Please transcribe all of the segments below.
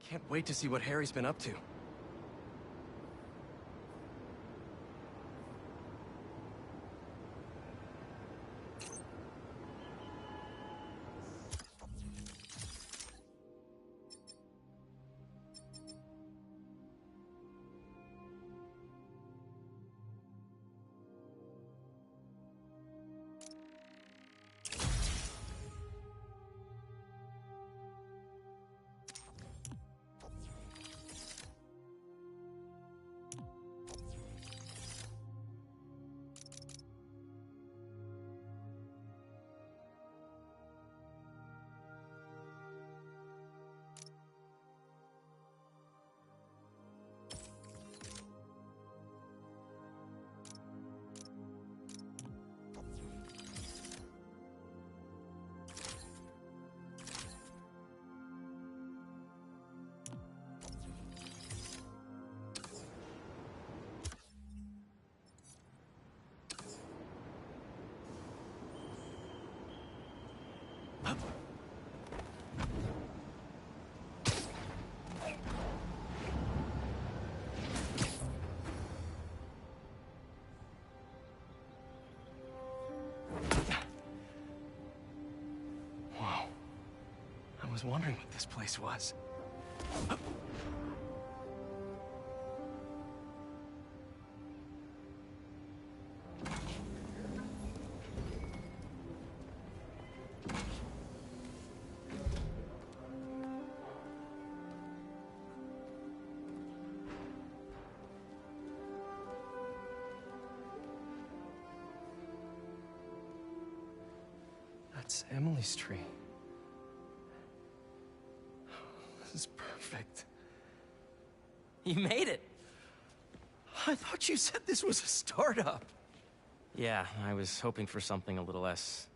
Can't wait to see what Harry's been up to. I was wondering what this place was. That's Emily's tree. This is perfect. You made it! I thought you said this was a startup. Yeah, I was hoping for something a little less...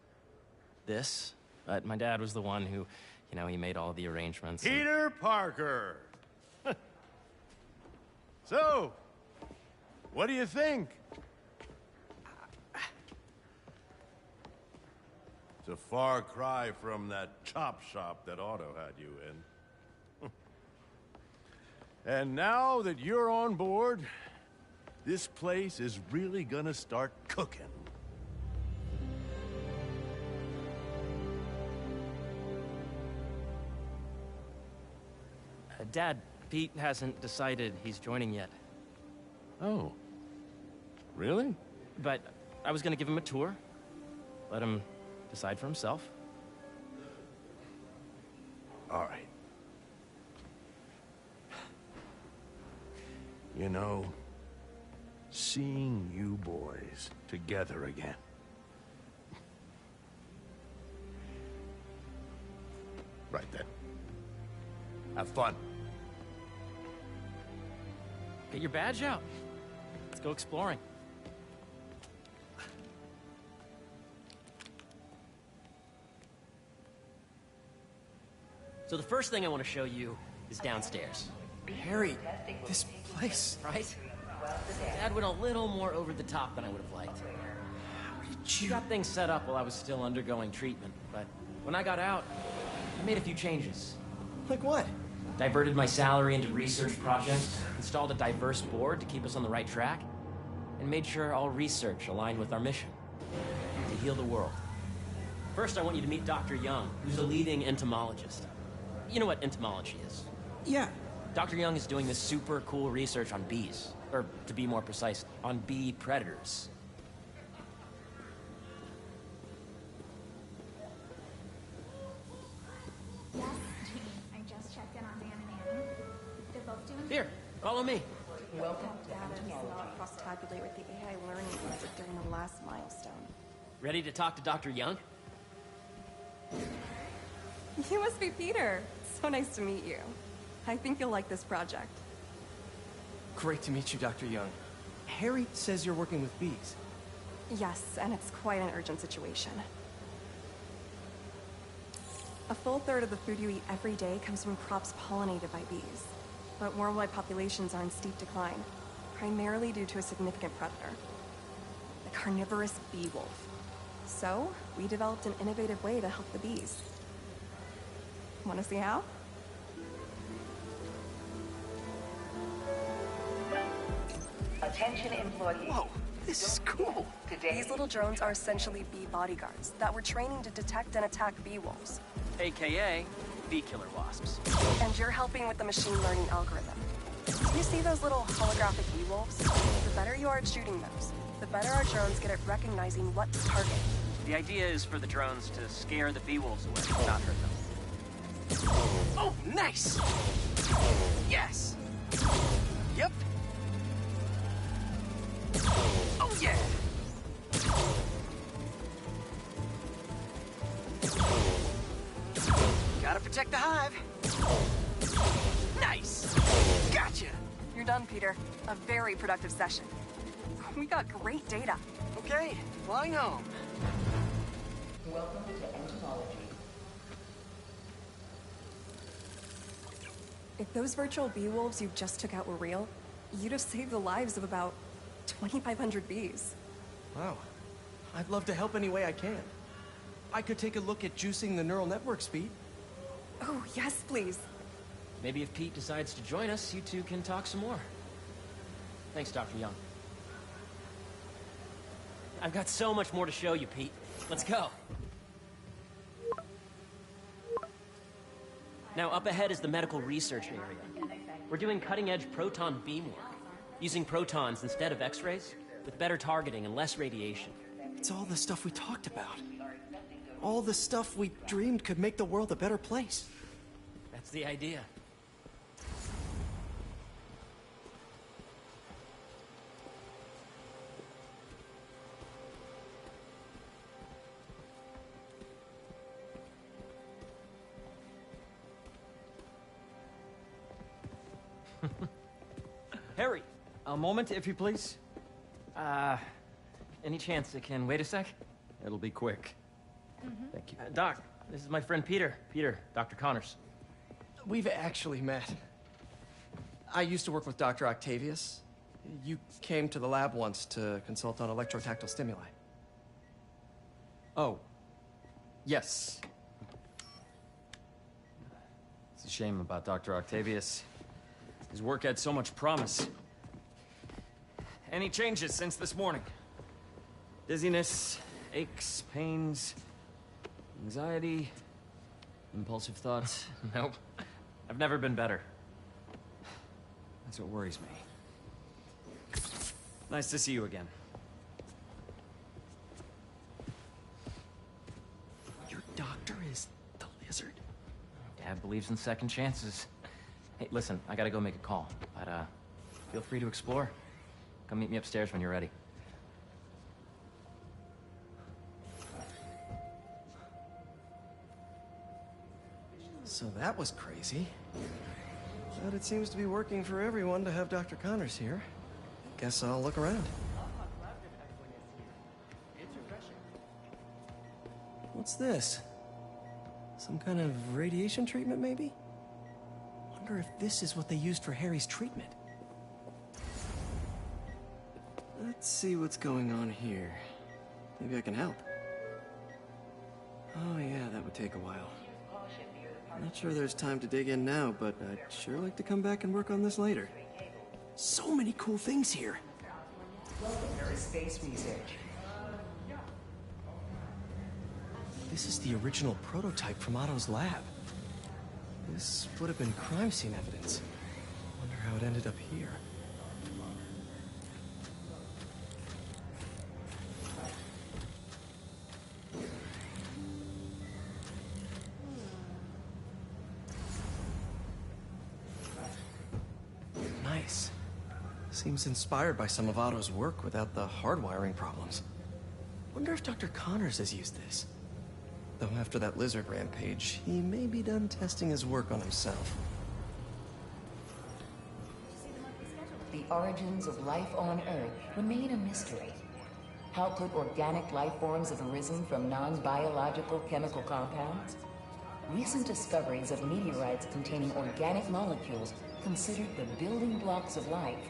this. But my dad was the one who, you know, he made all the arrangements. Peter Parker! So, what do you think? It's a far cry from that chop shop that Otto had you in. And now that you're on board, this place is really gonna start cooking. Dad, Pete hasn't decided he's joining yet. Oh. Really? But I was gonna give him a tour. Let him decide for himself. All right. You know, seeing you boys together again. Right then. Have fun. Get your badge out. Let's go exploring. So the first thing I want to show you is downstairs. Harry, this place. Right? Dad went a little more over the top than I would have liked. He got things set up while I was still undergoing treatment, but when I got out, I made a few changes. Like what? Diverted my salary into research projects, installed a diverse board to keep us on the right track, and made sure all research aligned with our mission, to heal the world. First, I want you to meet Dr. Young, who's a leading entomologist. You know what entomology is? Yeah. Dr. Young is doing this super cool research on bees, or to be more precise, on bee predators. Yes, I just checked in on Dan and Annie. They're both doing Here, follow me. Welcome to not cross-tabulate with the AI learning logic during the last milestone. Ready to talk to Dr. Young? You must be Peter. So nice to meet you. I think you'll like this project. Great to meet you, Dr. Young. Harry says you're working with bees. Yes, and it's quite an urgent situation. A full third of the food you eat every day comes from crops pollinated by bees. But worldwide populations are in steep decline. primarily due to a significant predator, the carnivorous bee wolf. So, we developed an innovative way to help the bees. Want to see how? Attention employees. Whoa, this is cool. Today, These little drones are essentially bee bodyguards that we're training to detect and attack bee wolves. AKA bee killer wasps. And you're helping with the machine learning algorithm. Do you see those little holographic bee wolves? The better you are at shooting those, the better our drones get at recognizing what to target. The idea is for the drones to scare the bee wolves away, not hurt them. Oh, nice! Yes! Yep! Oh, yeah! Gotta protect the hive. Nice! Gotcha! You're done, Peter. A very productive session. We got great data. Okay, flying home. welcome to entomology. If those virtual bee wolves you just took out were real, you'd have saved the lives of about 2,500 bees. Wow. I'd love to help any way I can. I could take a look at juicing the neural network speed. Oh, yes, please. Maybe if Pete decides to join us, you two can talk some more. Thanks, Dr. Young. I've got so much more to show you, Pete. Let's go. Now, up ahead is the medical research area. We're doing cutting-edge proton beam work, using protons instead of X-rays, with better targeting and less radiation. It's all the stuff we talked about. All the stuff we dreamed could make the world a better place. That's the idea. Harry! A moment, if you please. Any chance it can wait a sec? It'll be quick. Thank you. Doc, this is my friend Peter. Peter, Dr. Connors. We've actually met. I used to work with Dr. Octavius. You came to the lab once to consult on electrotactile stimuli. Oh. Yes. It's a shame about Dr. Octavius. His work had so much promise. Any changes since this morning? Dizziness, aches, pains, anxiety, impulsive thoughts. Nope. I've never been better. That's what worries me. Nice to see you again. Your doctor is the lizard? Dad believes in second chances. Hey, listen, I gotta go make a call, but feel free to explore. Come meet me upstairs when you're ready. So that was crazy. But it seems to be working for everyone to have Dr. Connors here. Guess I'll look around. What's this? Some kind of radiation treatment, maybe? Wonder if this is what they used for Harry's treatment. Let's see what's going on here. Maybe I can help. Oh yeah, that would take a while. Not sure there's time to dig in now, but I'd sure like to come back and work on this later. So many cool things here. Welcome to space research. This is the original prototype from Otto's lab. This would have been crime scene evidence. Wonder how it ended up here. Nice. Seems inspired by some of Otto's work without the hardwiring problems. Wonder if Dr. Connors has used this. Though after that lizard rampage, he may be done testing his work on himself. The origins of life on Earth remain a mystery. How could organic life forms have arisen from non-biological chemical compounds? Recent discoveries of meteorites containing organic molecules considered the building blocks of life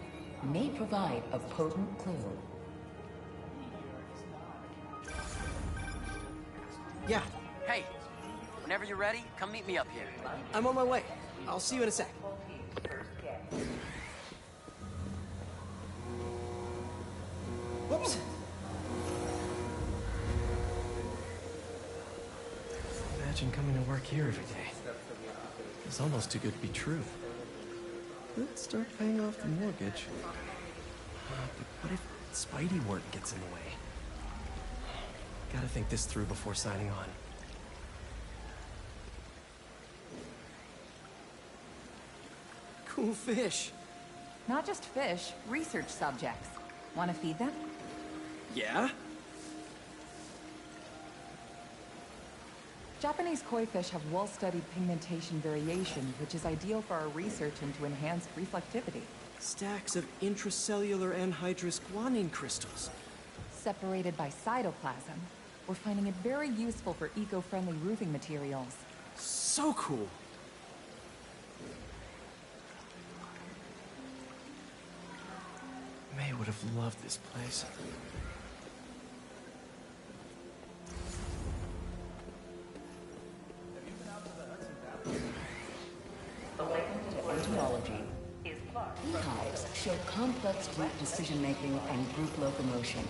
may provide a potent clue. Yeah, Hey, whenever you're ready, come meet me up here. I'm on my way. I'll see you in a sec. Whoops. Imagine coming to work here every day. It's almost too good to be true. Let's start paying off the mortgage. But what if Spidey work gets in the way? Gotta think this through before signing on. Cool fish. Not just fish, research subjects. Want to feed them? Yeah? Japanese koi fish have well-studied pigmentation variation, which is ideal for our research into enhanced reflectivity. Stacks of intracellular anhydrous guanine crystals. Separated by cytoplasm, we're finding it very useful for eco-friendly roofing materials. So cool. May would have loved this place. Awakened to entomology. Beehives show complex group decision-making and group locomotion.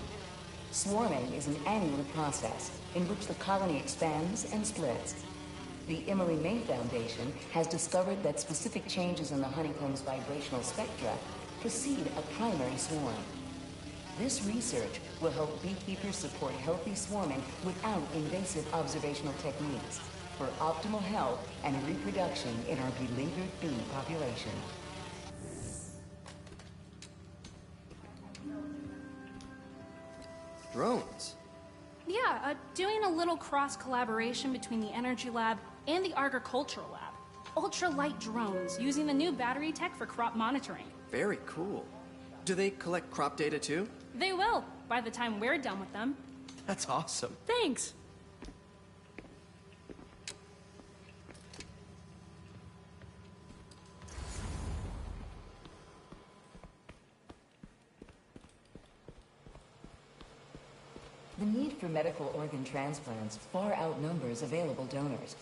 Swarming is an annual process in which the colony expands and splits. The Emily May Foundation has discovered that specific changes in the honeycomb's vibrational spectra precede a primary swarm. This research will help beekeepers support healthy swarming without invasive observational techniques for optimal health and reproduction in our beleaguered bee population. Drones. Yeah, doing a little cross-collaboration between the Energy Lab and the Agricultural Lab. Ultralight drones using the new battery tech for crop monitoring. Very cool. Do they collect crop data too? They will, by the time we're done with them. That's awesome. Thanks. The need for medical organ transplants far outnumbers available donors.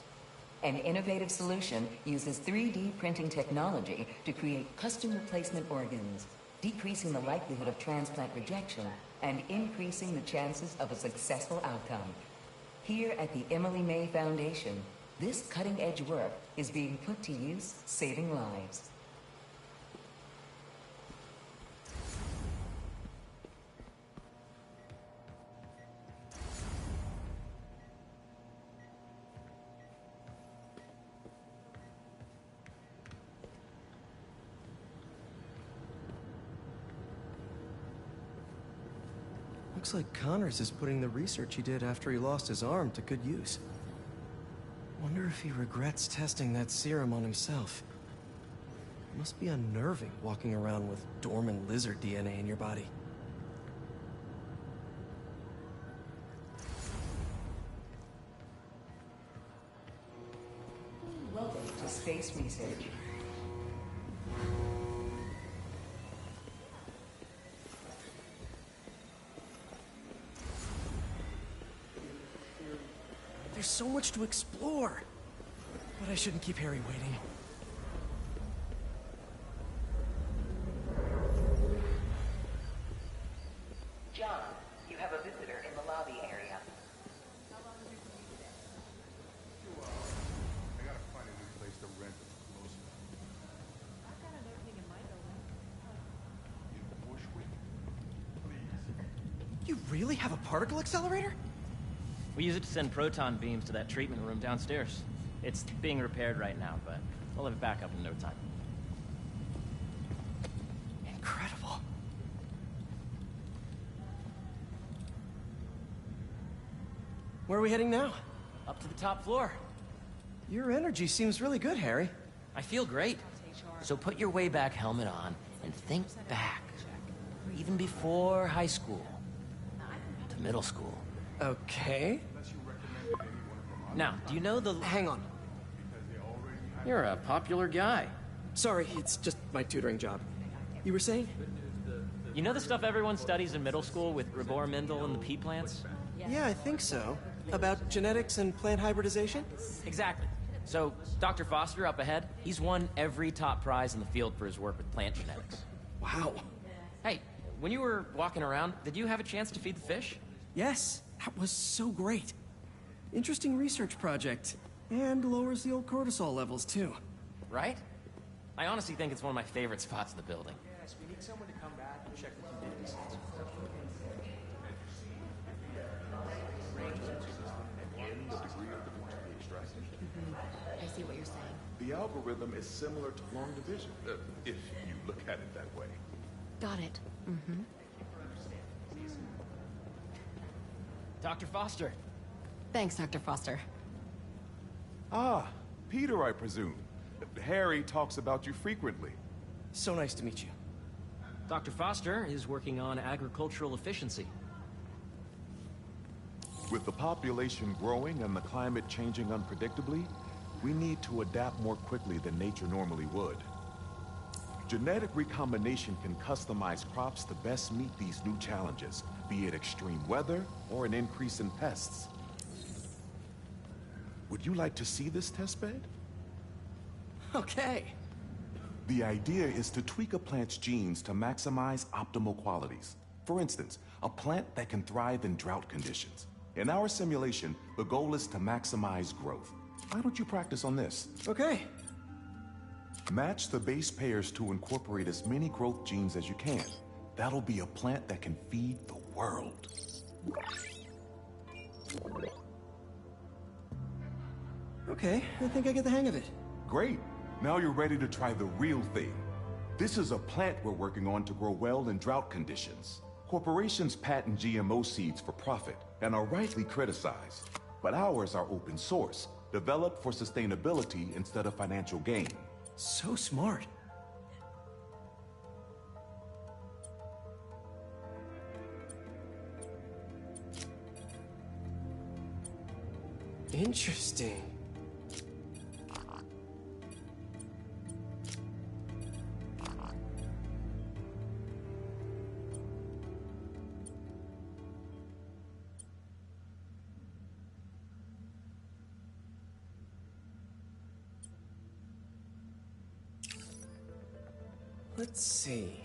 An innovative solution uses 3D printing technology to create custom replacement organs, decreasing the likelihood of transplant rejection and increasing the chances of a successful outcome. Here at the Emily May Foundation, this cutting-edge work is being put to use, saving lives. Looks like Connors is putting the research he did after he lost his arm to good use. Wonder if he regrets testing that serum on himself. It must be unnerving walking around with dormant lizard DNA in your body. Welcome to Space Research. There's so much to explore. But I shouldn't keep Harry waiting. John, you have a visitor in the lobby area. I gotta find a new place to rent close. In Bushwick, please. You really have a particle accelerator? We use it to send proton beams to that treatment room downstairs. It's being repaired right now, but we'll have it back up in no time. Incredible. Where are we heading now? Up to the top floor. Your energy seems really good, Harry. I feel great. So put your way back helmet on and think back. Even before high school. To middle school. Okay. Now, do you know the... Hang on. You're a popular guy. Sorry, it's just my tutoring job. You were saying? You know the stuff everyone studies in middle school with Gregor Mendel and the pea plants? Yeah, I think so. About genetics and plant hybridization? Exactly. So, Dr. Foster up ahead, he's won every top prize in the field for his work with plant genetics. Wow. Hey, when you were walking around, did you have a chance to feed the fish? Yes, that was so great. Interesting research project. And lowers the old cortisol levels, too. Right? I honestly think it's one of my favorite spots in the building. Yes, we need someone to come back and check the humidity sensor. I see what you're saying. The algorithm is similar to long division, if you look at it that way. Got it. Mm-hmm. Dr. Foster. Thanks, Dr. Foster. Ah, Peter, I presume. Harry talks about you frequently. So nice to meet you. Dr. Foster is working on agricultural efficiency. With the population growing and the climate changing unpredictably, we need to adapt more quickly than nature normally would. Genetic recombination can customize crops to best meet these new challenges, be it extreme weather or an increase in pests. Would you like to see this testbed? Okay. The idea is to tweak a plant's genes to maximize optimal qualities. For instance, a plant that can thrive in drought conditions. In our simulation, the goal is to maximize growth. Why don't you practice on this? Okay. Match the base pairs to incorporate as many growth genes as you can. That'll be a plant that can feed the world. Okay, I think I get the hang of it. Great. Now you're ready to try the real thing. This is a plant we're working on to grow well in drought conditions. Corporations patent GMO seeds for profit and are rightly criticized. But ours are open source, developed for sustainability instead of financial gain. So smart. Interesting. Let's see.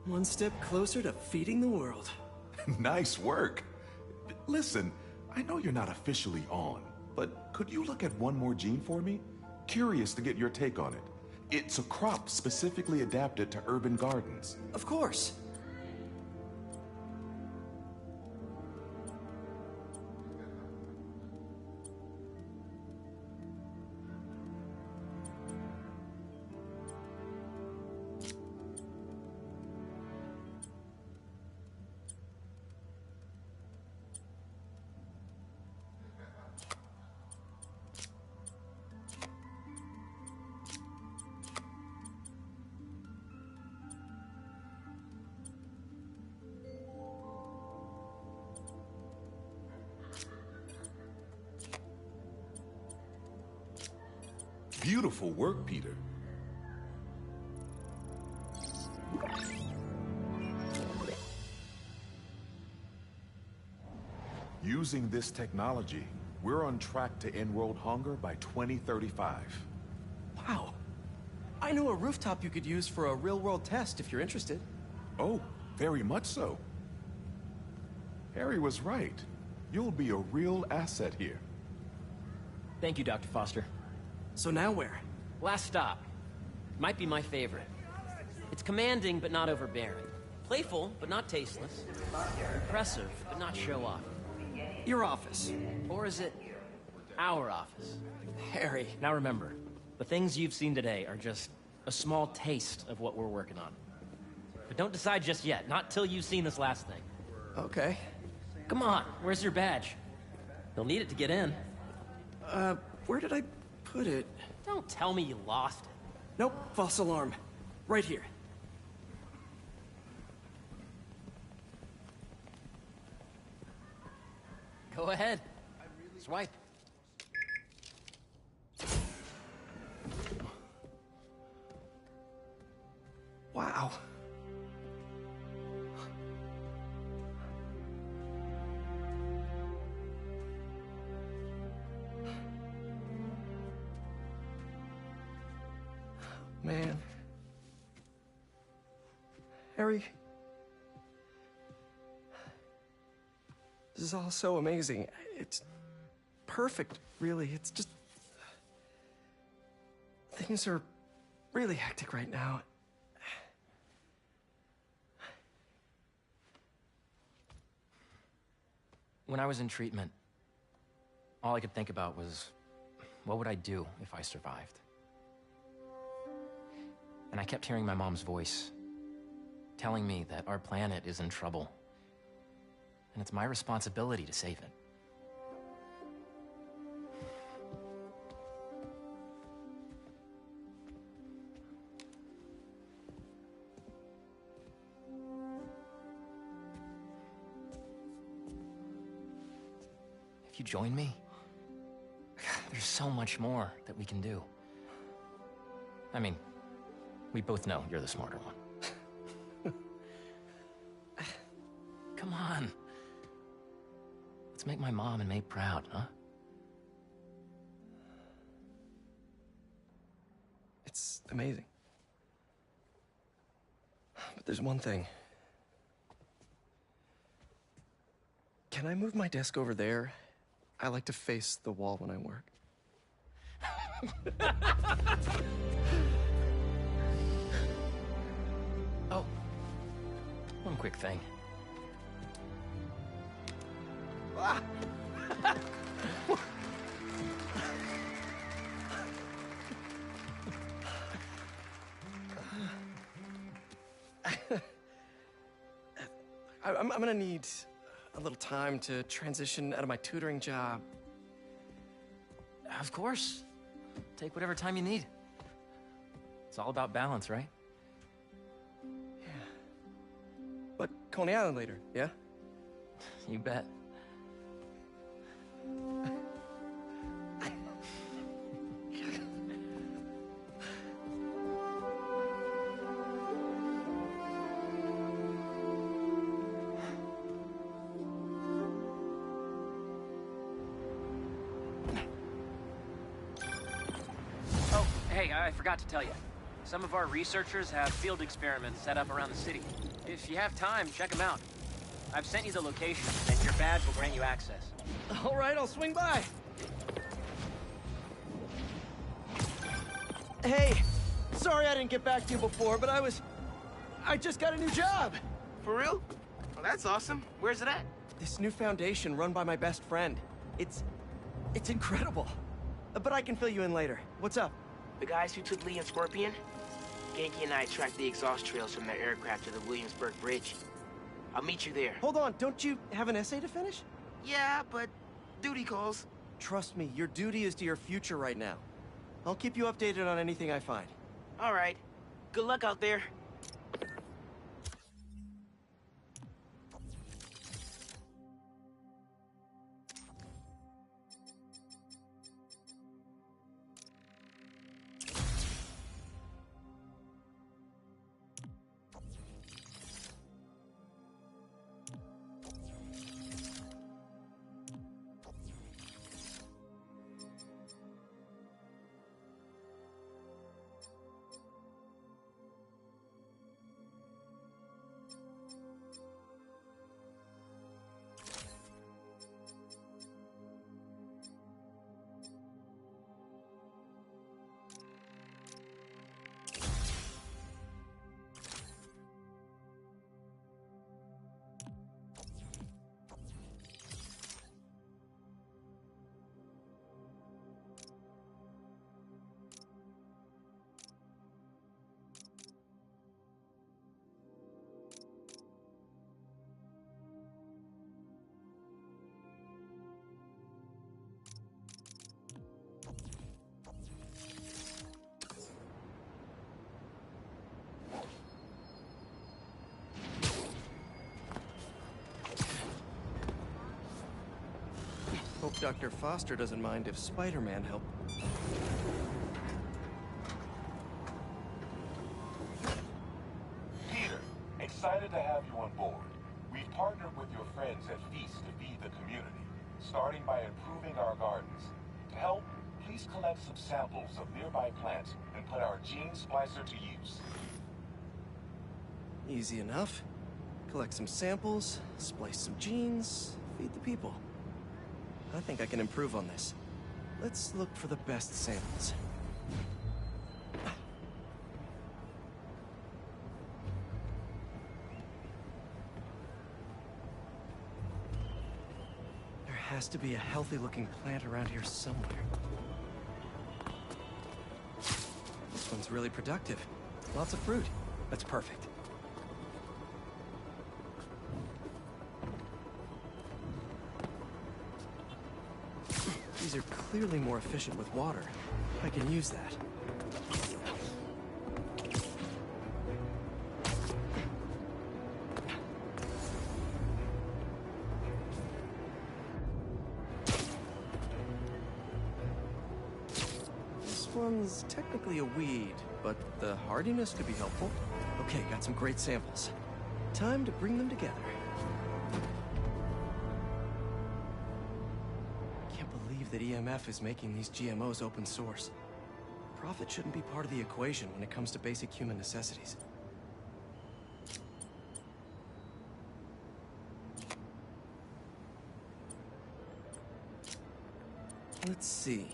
One step closer to feeding the world. Nice work. Listen, I know you're not officially on, but could you look at one more gene for me? Curious to get your take on it. It's a crop specifically adapted to urban gardens. Of course. Beautiful work, Peter. Using this technology, we're on track to end world hunger by 2035. Wow. I know a rooftop you could use for a real-world test if you're interested. Oh, very much so. Harry was right. You'll be a real asset here. Thank you, Dr. Foster. So now where? Last stop. Might be my favorite. It's commanding, but not overbearing. Playful, but not tasteless. Impressive, but not show-off. Your office. Or is it our office? Harry. Now remember, the things you've seen today are just a small taste of what we're working on. But don't decide just yet, not till you've seen this last thing. Okay. Come on, where's your badge? You'll need it to get in. Where did I put it? Don't tell me you lost it. Nope, false alarm. Right here. Go ahead. Swipe. Wow. Man. Harry. This is all so amazing. It's perfect, really. It's just... Things are really hectic right now. When I was in treatment, all I could think about was, what would I do if I survived? And I kept hearing my mom's voice, telling me that our planet is in trouble, and it's my responsibility to save it. If you join me, there's so much more that we can do. I mean, we both know you're the smarter one. Come on. Let's make my mom and May proud, huh? It's amazing. But there's one thing. Can I move my desk over there? I like to face the wall when I work. Oh, one quick thing. Ah. I'm gonna need a little time to transition out of my tutoring job. Of course. Take whatever time you need. It's all about balance, right? Yeah. But Coney Island later, yeah? You bet. I forgot to tell you. Some of our researchers have field experiments set up around the city. If you have time, check them out. I've sent you the location, and your badge will grant you access. All right, I'll swing by. Hey, sorry I didn't get back to you before, but I just got a new job. For real? Well, that's awesome. Where's it at? This new foundation run by my best friend. It's incredible. But I can fill you in later. What's up? The guys who took Lee and Scorpion? Ganke and I tracked the exhaust trails from their aircraft to the Williamsburg Bridge. I'll meet you there. Hold on, don't you have an essay to finish? Yeah, but duty calls. Trust me, your duty is to your future right now. I'll keep you updated on anything I find. All right. Good luck out there. Hope Dr. Foster doesn't mind if Spider-Man helped. Peter, excited to have you on board. We've partnered with your friends at Feast to feed the community, starting by improving our gardens. To help, please collect some samples of nearby plants and put our gene splicer to use. Easy enough. Collect some samples, splice some genes, feed the people. I think I can improve on this. Let's look for the best samples. There has to be a healthy-looking plant around here somewhere. This one's really productive. Lots of fruit. That's perfect. These are clearly more efficient with water. I can use that. This one's technically a weed, but the hardiness could be helpful. Okay, got some great samples. Time to bring them together. That EMF is making these GMOs open source. Profit shouldn't be part of the equation when it comes to basic human necessities. Let's see.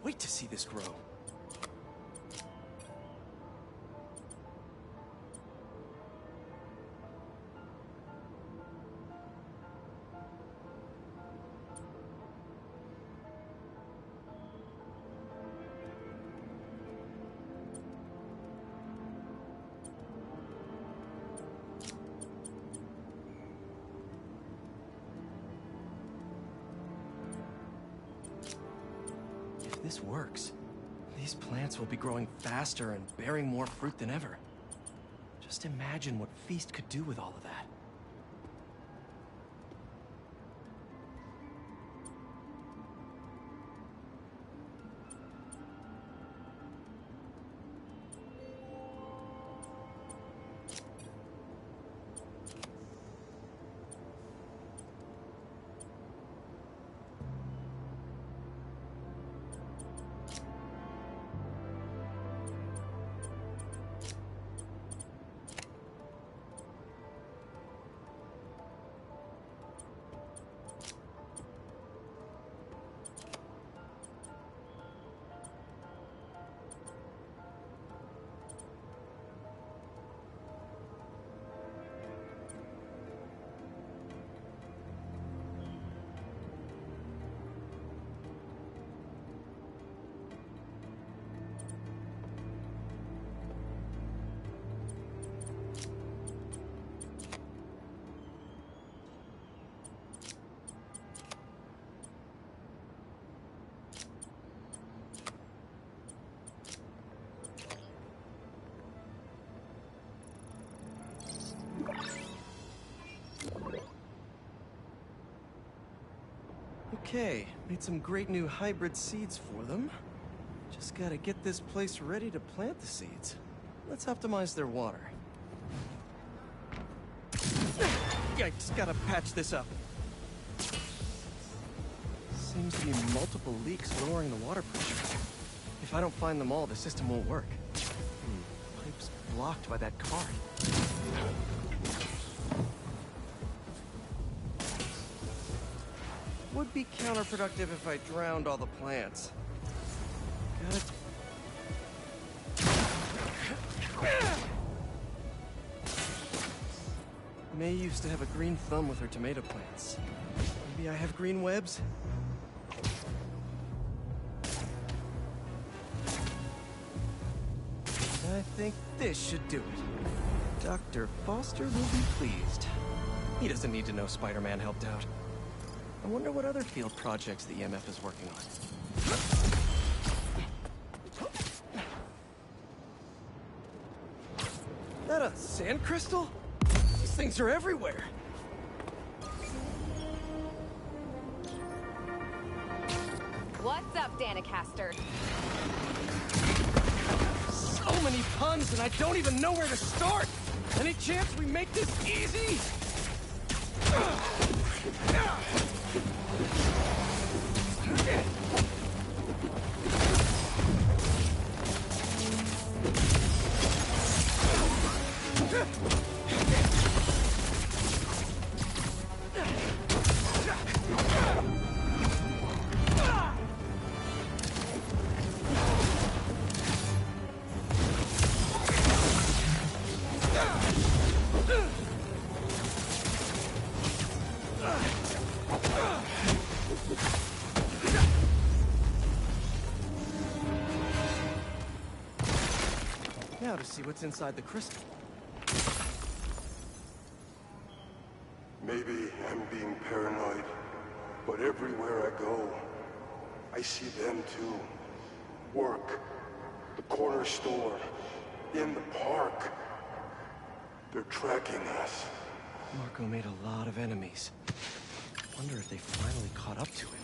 Wait to see this grow. If this works, these plants will be growing faster and bearing more fruit than ever. Just imagine what Feast could do with all of that. Okay, made some great new hybrid seeds for them. Just gotta get this place ready to plant the seeds. Let's optimize their water. Yikes, gotta patch this up. Seems to be multiple leaks lowering the water pressure. If I don't find them all, the system won't work. Pipe's blocked by that card. Would be counterproductive if I drowned all the plants. Got it. May used to have a green thumb with her tomato plants. Maybe I have green webs? I think this should do it. Dr. Foster will be pleased. He doesn't need to know Spider-Man helped out. I wonder what other field projects the EMF is working on. That a sand crystal? These things are everywhere. What's up, Danicaster? So many puns, and I don't even know where to start. Any chance we make this easy? Now to see what's inside the crystal. Maybe I'm being paranoid, but everywhere I go, I see them too. Work, the corner store, in the park. They're tracking us. Marco made a lot of enemies. Wonder if they finally caught up to him.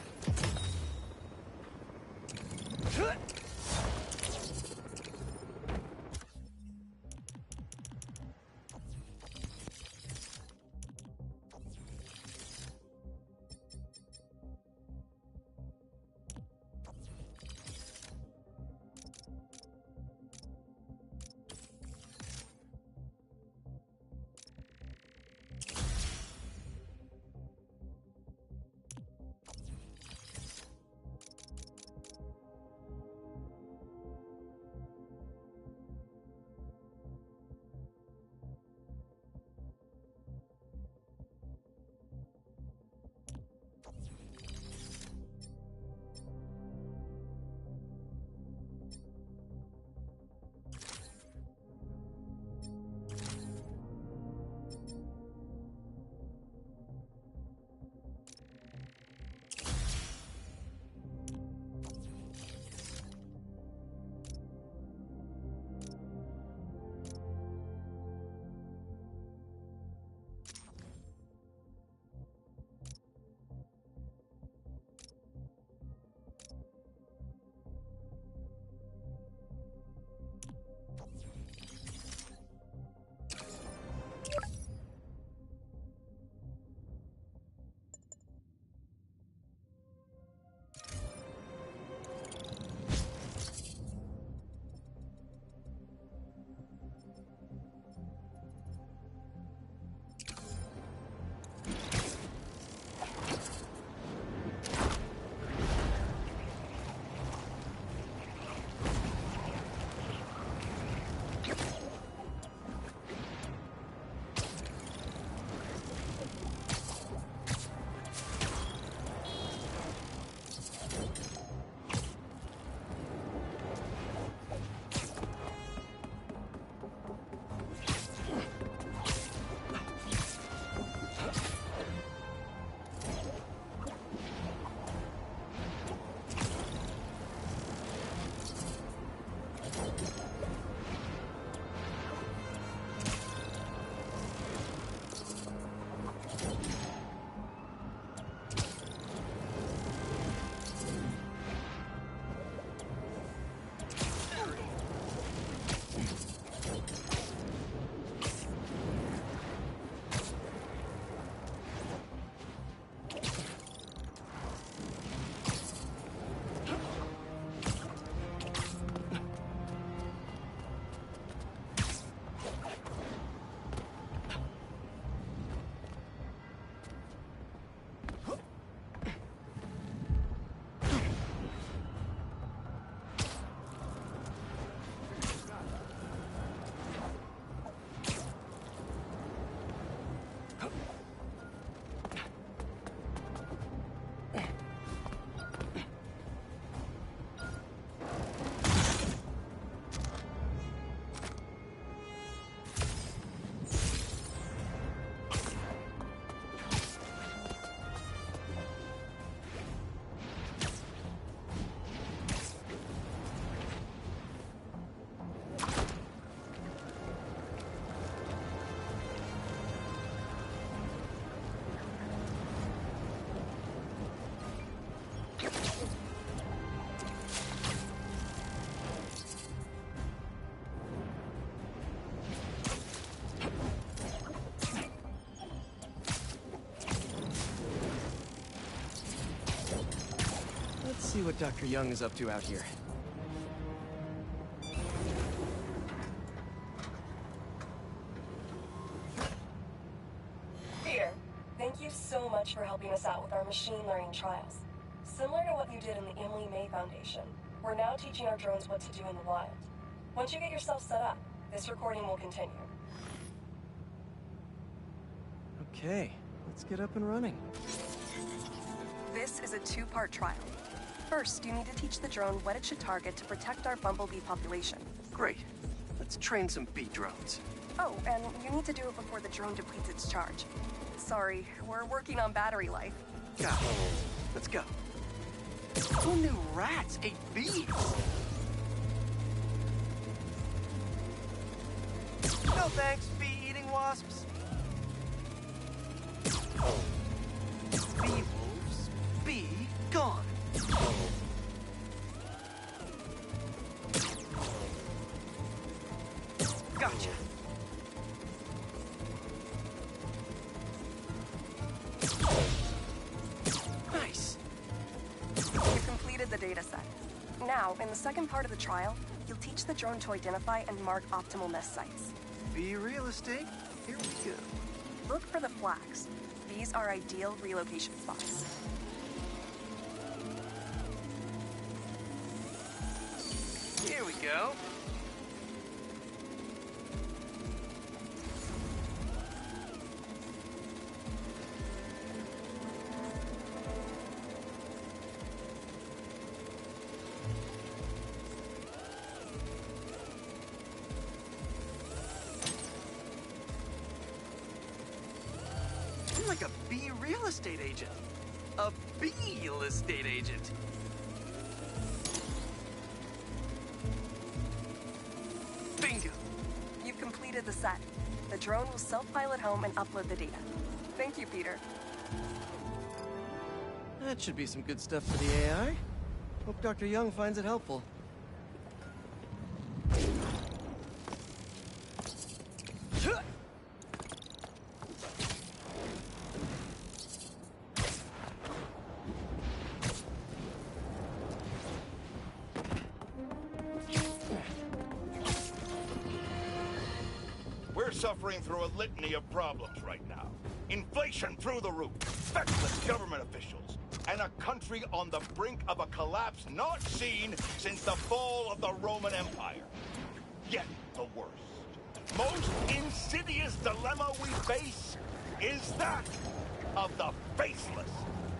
see what Dr. Young is up to out here. Peter, thank you so much for helping us out with our machine learning trials. Similar to what you did in the Emily May Foundation, we're now teaching our drones what to do in the wild. Once you get yourself set up, this recording will continue. Okay, let's get up and running. This is a two-part trial. First, you need to teach the drone what it should target to protect our bumblebee population. Great. Let's train some bee drones. Oh, and you need to do it before the drone depletes its charge. Sorry, we're working on battery life. Got it. Let's go. Who knew rats ate bees? No thanks, bee-eating wasps. Bee wolves, be gone. Gotcha. Nice. You completed the data set. Now, in the second part of the trial, you'll teach the drone to identify and mark optimal nest sites. Bee real estate, here we go. Look for the flags. These are ideal relocation spots. Here we go. I'm like a bee real estate agent. A bee real estate agent. Bingo. You've completed the set. The drone will self-pilot home and upload the data. Thank you, Peter. That should be some good stuff for the AI. Hope Dr. Young finds it helpful. We're suffering through a litany of problems right now. Inflation through the roof, feckless government officials, and a country on the brink of a collapse not seen since the fall of the Roman Empire. Yet the worst, most insidious dilemma we face is that of the faceless.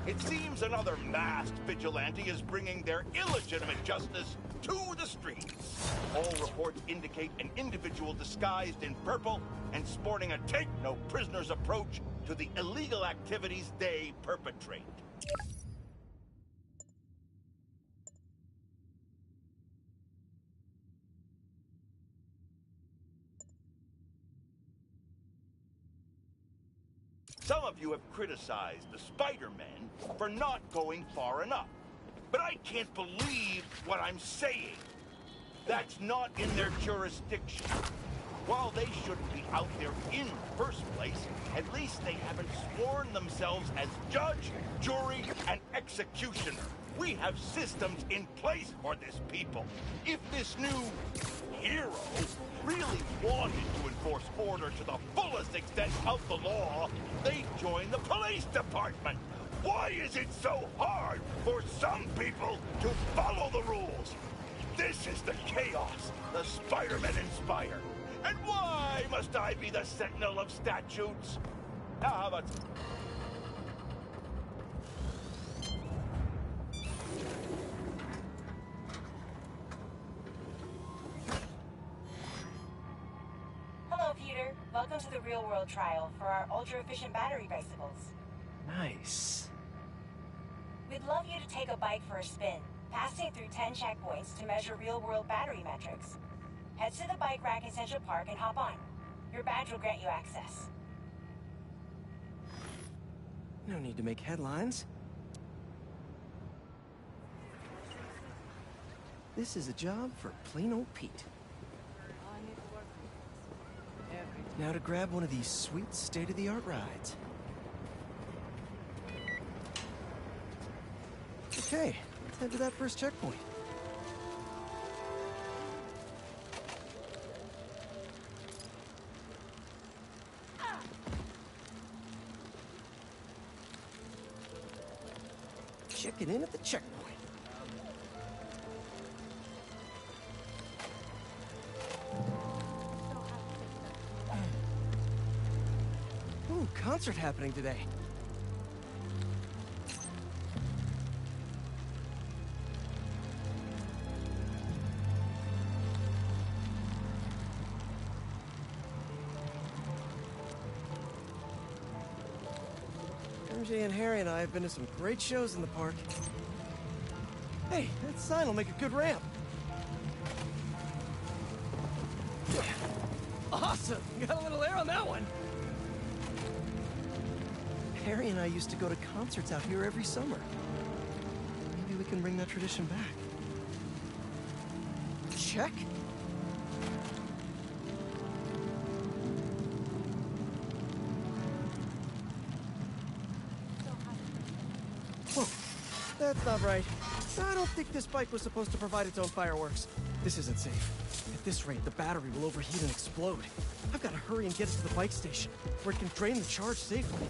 It seems another masked vigilante is bringing their illegitimate justice to the streets. All reports indicate an individual disguised in purple and sporting a take-no-prisoners approach to the illegal activities they perpetrate. Some of you have criticized the Spider-Men for not going far enough. But I can't believe what I'm saying. That's not in their jurisdiction. While they shouldn't be out there in the first place, at least they haven't sworn themselves as judge, jury, and executioner. We have systems in place for this people. If this new hero really wanted to enforce order to the fullest extent of the law, they'd join the police department. Why is it so hard for some people to follow the rules? This is the chaos the Spider-Men inspire. And why must I be the sentinel of statutes? Now, how about... Hello, Peter. Welcome to the real-world trial for our ultra-efficient battery bicycles. Nice. We'd love you to take a bike for a spin, passing through 10 checkpoints to measure real-world battery metrics. Head to the bike rack in Central Park and hop on. Your badge will grant you access. No need to make headlines. This is a job for plain old Pete. Now to grab one of these sweet state-of-the-art rides. Okay, Let's head to that first checkpoint. Checking in at the checkpoint. Ooh, concert happening today. MJ and Harry and I have been to some great shows in the park. Hey, that sign will make a good ramp. Awesome! Got a little air on that one. Harry and I used to go to concerts out here every summer. Maybe we can bring that tradition back. Check. Whoa, that's not right. I don't think this bike was supposed to provide its own fireworks. This isn't safe. At this rate, the battery will overheat and explode. I've got to hurry and get it to the bike station, where it can drain the charge safely.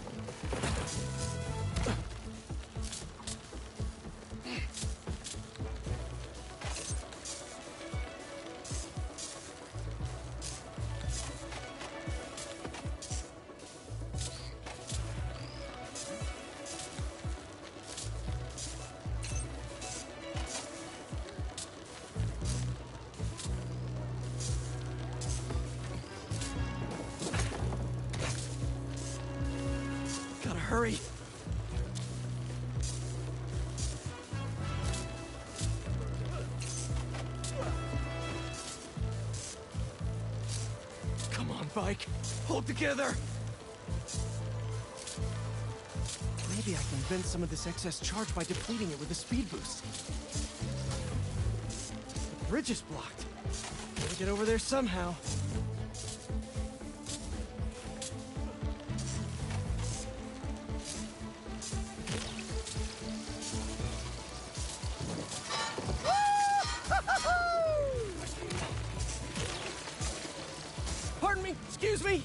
Hurry! Come on, bike. Hold together! Maybe I can vent some of this excess charge by depleting it with a speed boost. The bridge is blocked. Gotta get over there somehow. Pardon me, excuse me.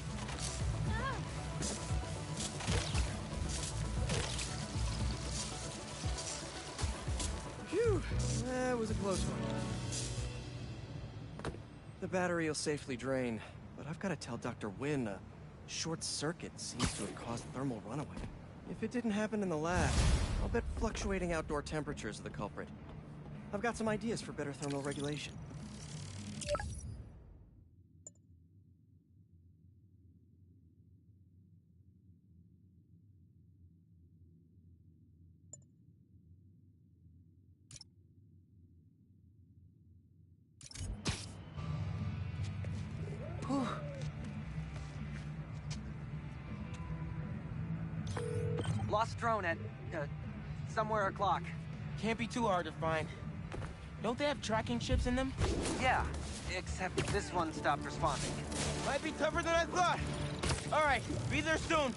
Phew, that was a close one. The battery will safely drain, but I've got to tell Dr. Wynn a short circuit seems to have caused thermal runaway. If it didn't happen in the lab, I'll bet fluctuating outdoor temperatures are the culprit. I've got some ideas for better thermal regulation. Whew. Lost drone at, somewhere o'clock. Can't be too hard to find. Don't they have tracking chips in them? Yeah, except this one stopped responding. Might be tougher than I thought. All right, be there soon.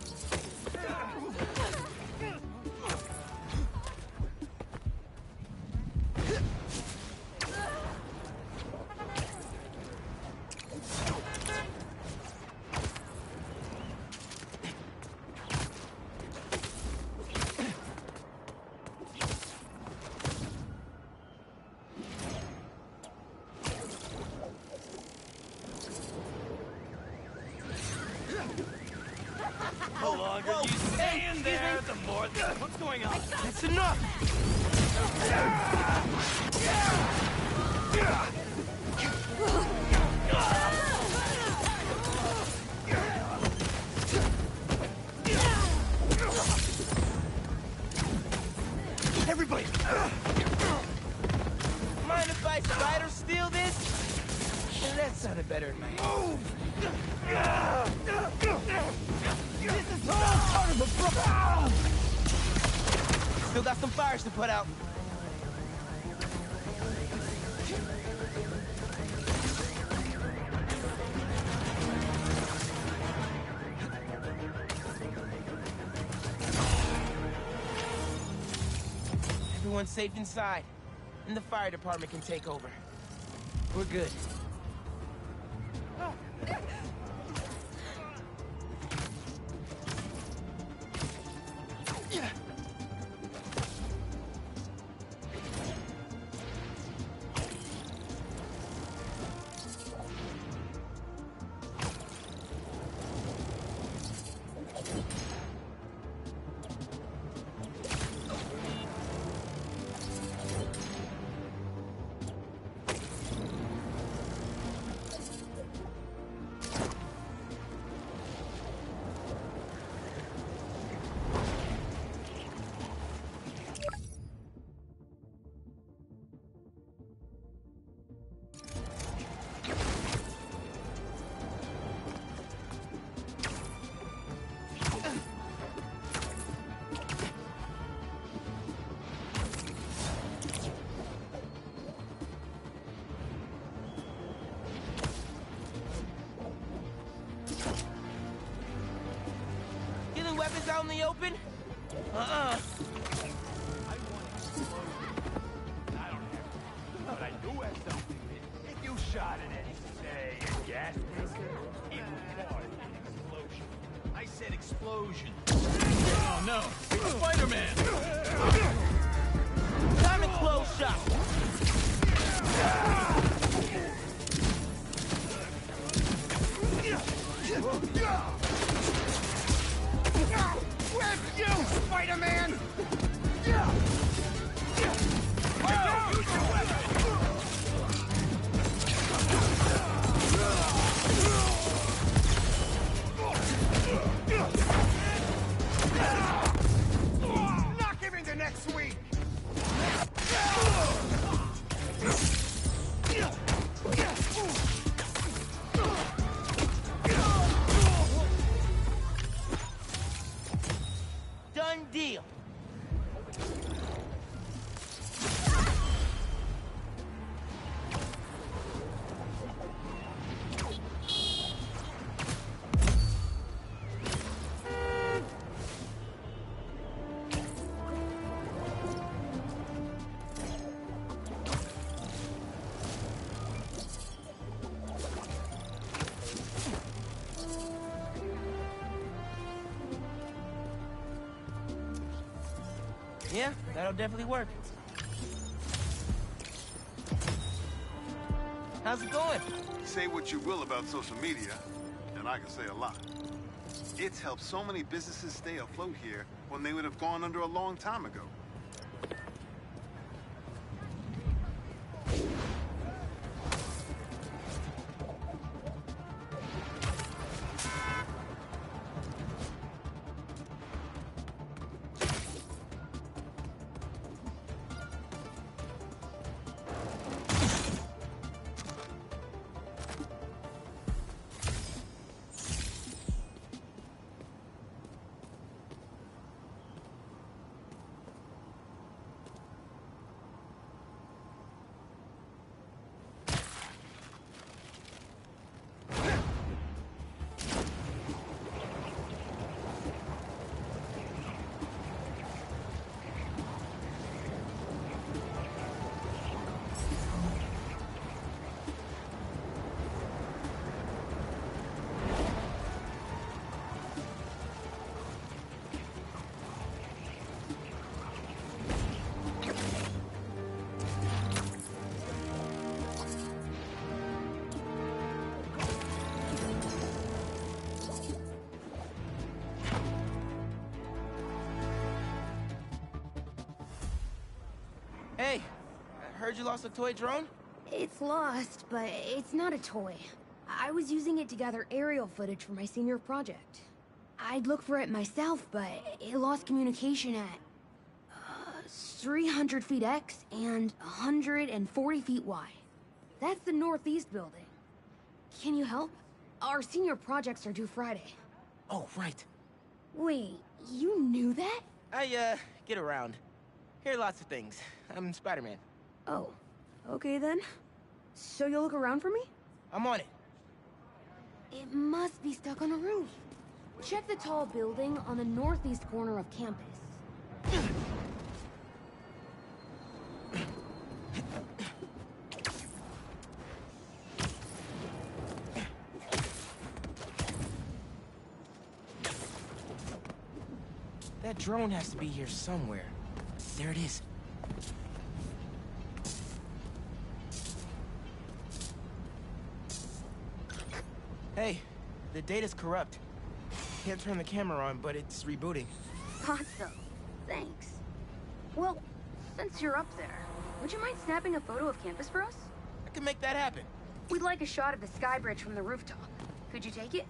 The longer you stay in there, the more... What's going on? That's enough! Everybody! Mind if I spider steal this? That sounded better in my head. This is all part of a Still got some fires to put out. Everyone's safe inside. and the fire department can take over. We're good. Weapons out in the open? I don't have to, but I do have something. If you shot at any, say, a gas tank, it would cause an explosion. I said explosion. Oh no, it's Spider-Man! Time to close shop! With you, Spider-Man! Knock him into next week! Done deal. Yeah, that'll definitely work. How's it going? Say what you will about social media, and I can say a lot. It's helped so many businesses stay afloat here when they would have gone under a long time ago. Hey, I heard you lost a toy drone? It's lost, but it's not a toy. I was using it to gather aerial footage for my senior project. I'd look for it myself, but it lost communication at 300 feet X and 140 feet Y. That's the northeast building. Can you help? Our senior projects are due Friday. Oh, right. Wait, you knew that? I, get around. Hear lots of things. I'm Spider-Man. Oh, okay then. So you'll look around for me? I'm on it. It must be stuck on a roof. Check the tall building on the northeast corner of campus. That drone has to be here somewhere. There it is. Hey, the data's corrupt. Can't turn the camera on, but it's rebooting. Thought so. Thanks. Well, since you're up there, would you mind snapping a photo of campus for us? I can make that happen. We'd like a shot of the sky bridge from the rooftop. Could you take it?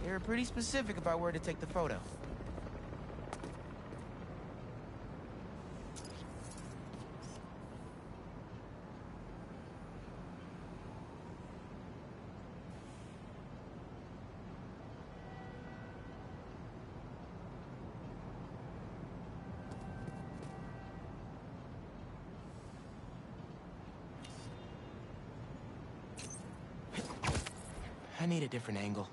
You're pretty specific about where to take the photo. I need a different angle.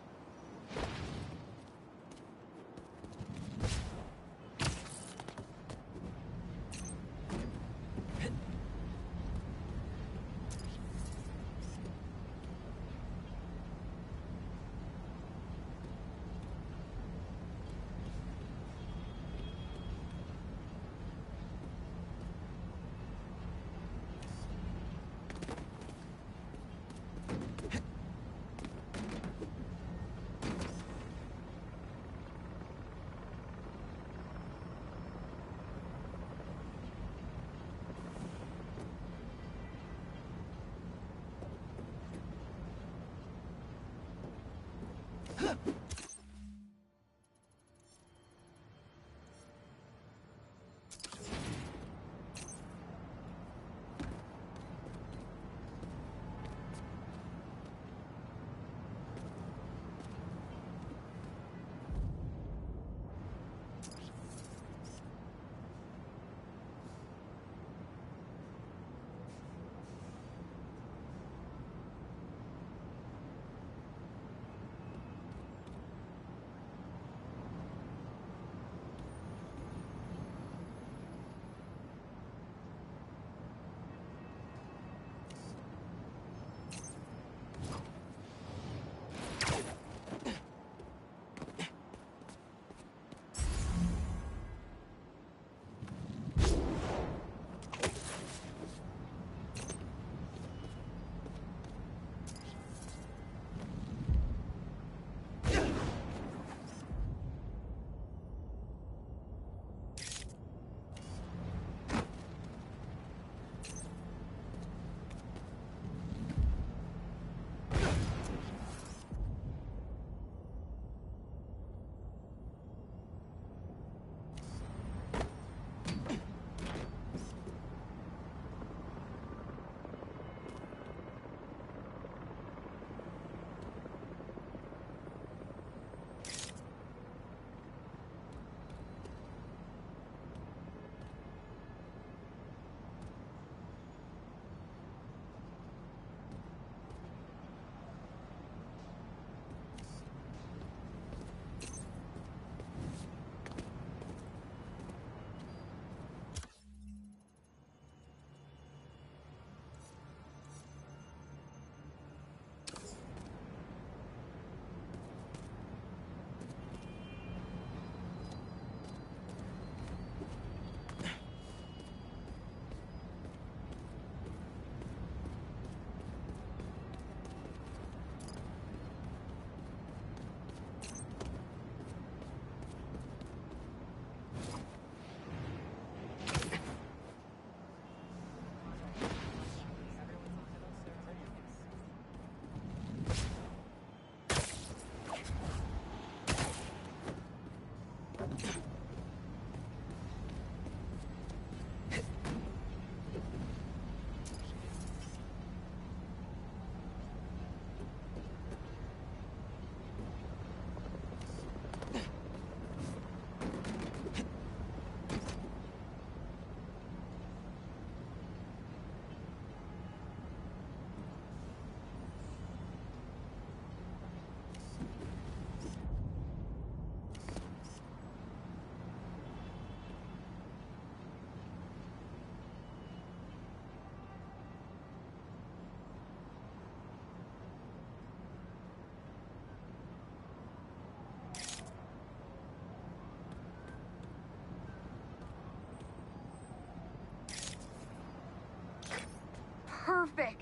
perfect.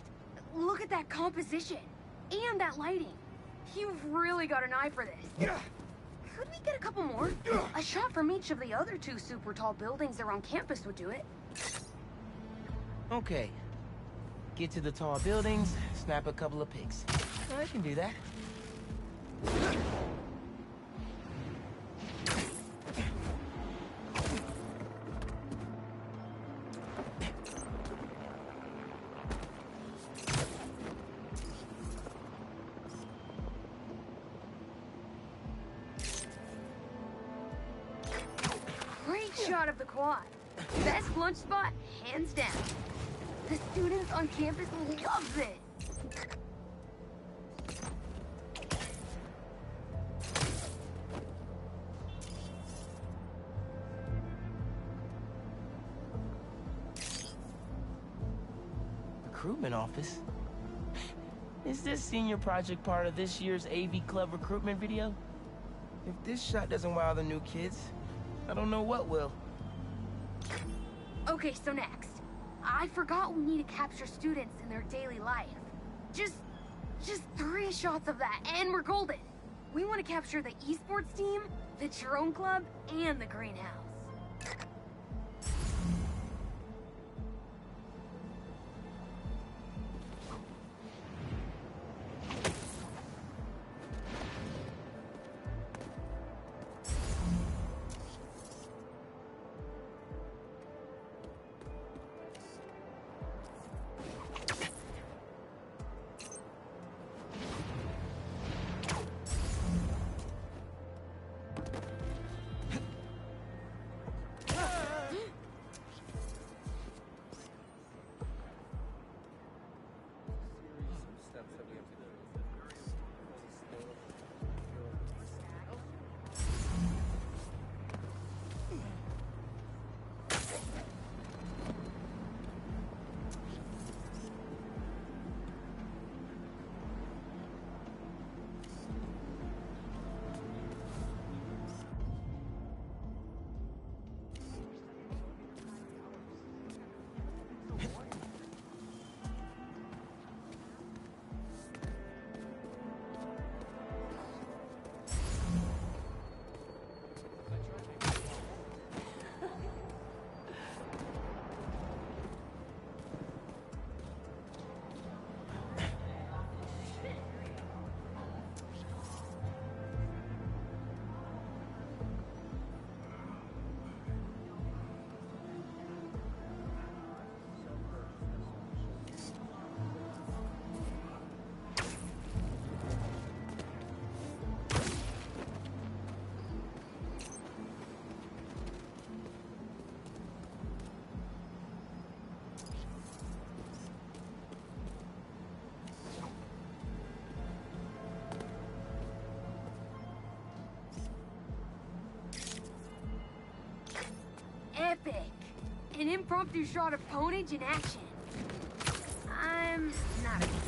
Look at that composition. And that lighting. You've really got an eye for this. Could we get a couple more? A shot from each of the other 2 super tall buildings around campus would do it. Okay. Get to the tall buildings, snap a couple of pics. I can do that. Great shot of the quad. Best lunch spot, hands down. The students on campus loves it. Recruitment office? Is this senior project part of this year's AV Club recruitment video? If this shot doesn't wow the new kids, I don't know what will. Okay, so next. I forgot we need to capture students in their daily life. Just 3 shots of that, and we're golden. We want to capture the esports team, the drone club, and the greenhouse. Epic! An impromptu shot of Ponage in action. I'm not a gamer.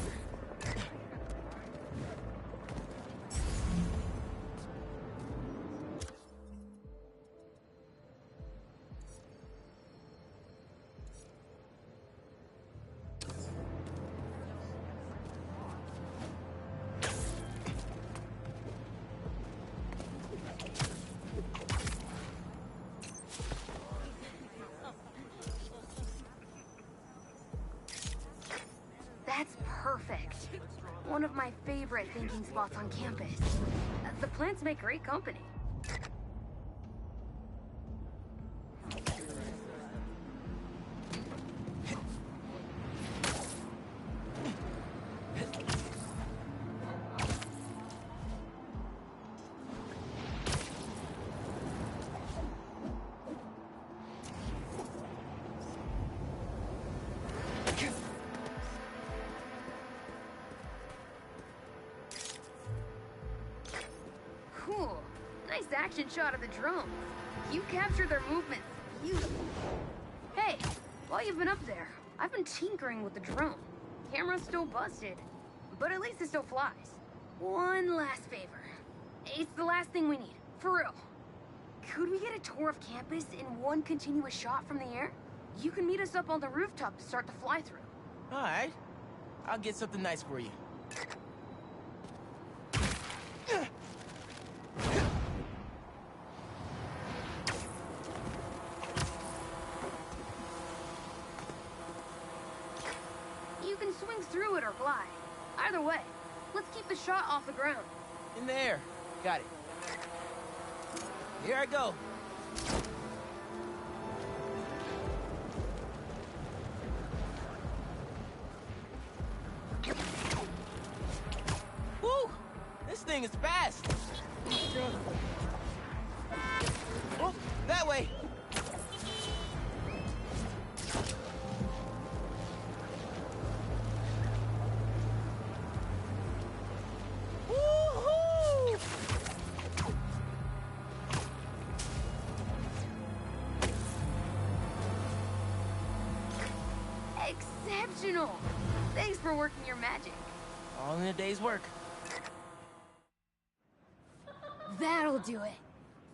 That's perfect. One of my favorite thinking spots on campus. The plants make great company. Cool. Nice action shot of the drones. You captured their movements beautifully. Hey, while you've been up there, I've been tinkering with the drone. Camera's still busted, but at least it still flies. One last favor. It's the last thing we need, for real. Could we get a tour of campus in one continuous shot from the air? You can meet us up on the rooftop to start the fly-through. All right. I'll get something nice for you. You can swing through it or fly. Either way, let's keep the shot off the ground. In the air. Got it. Here I go. Woo! This thing is fast. Oh, that way. Woo-hoo! Exceptional! Thanks for working your magic. All in a day's work. That'll do it.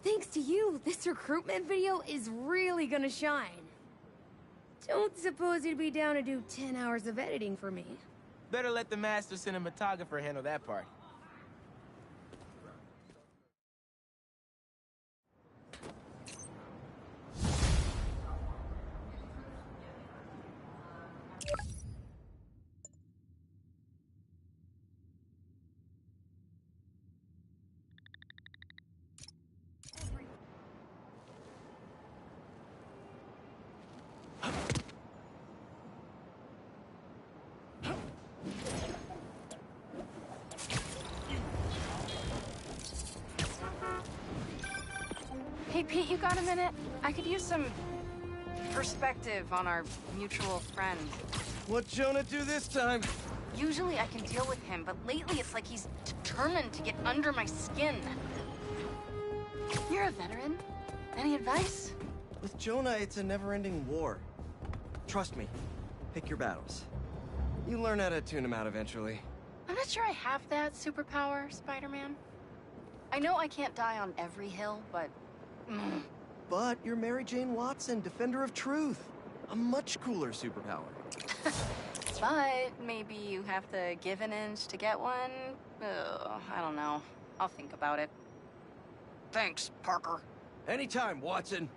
Thanks to you, this recruitment video is really gonna shine. Don't suppose you'd be down to do 10 hours of editing for me. Better let the master cinematographer handle that part. Hey, Pete, you got a minute? I could use some perspective on our mutual friend. What'd Jonah do this time? Usually I can deal with him, but lately it's like he's determined to get under my skin. You're a veteran. Any advice? With Jonah, it's a never-ending war. Trust me. Pick your battles. You learn how to tune him out eventually. I'm not sure I have that superpower, Spider-Man. I know I can't die on every hill, but... But you're Mary Jane Watson, Defender of Truth. A much cooler superpower. But maybe you have to give an inch to get one? Ugh, I don't know. I'll think about it. Thanks, Parker. Anytime, Watson.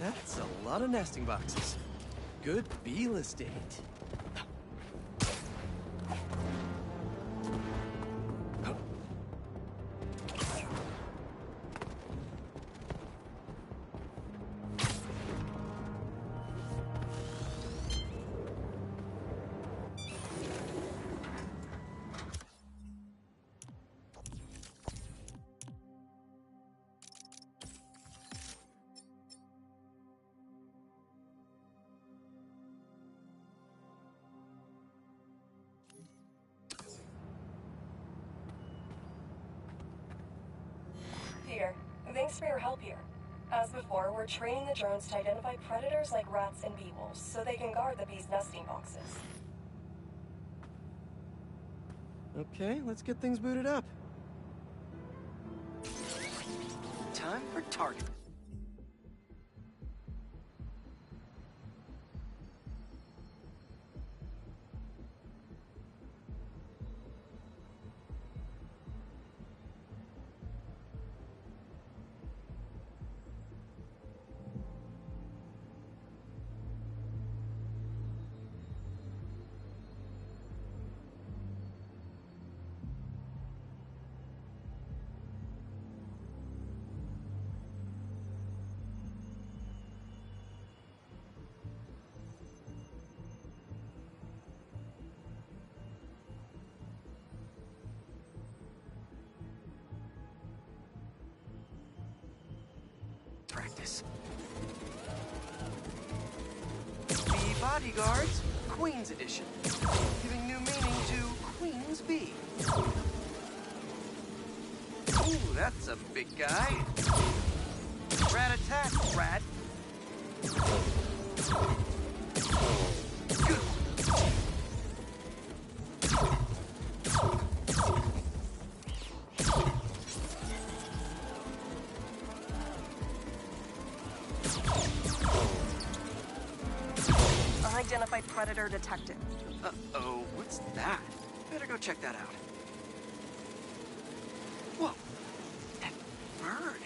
That's a lot of nesting boxes. Good bee estate. Peter, thanks for your help here. As before, we're training the drones to identify predators like rats and bee wolves, so they can guard the bees' nesting boxes. Okay, let's get things booted up. Time for target. Practice. The Bodyguards, Queen's Edition. Giving new meaning to Queen's Bee. Ooh, that's a big guy. Rat attack, rat. Good. Unidentified predator detected. Uh-oh, what's that? Better go check that out. Whoa! That bird!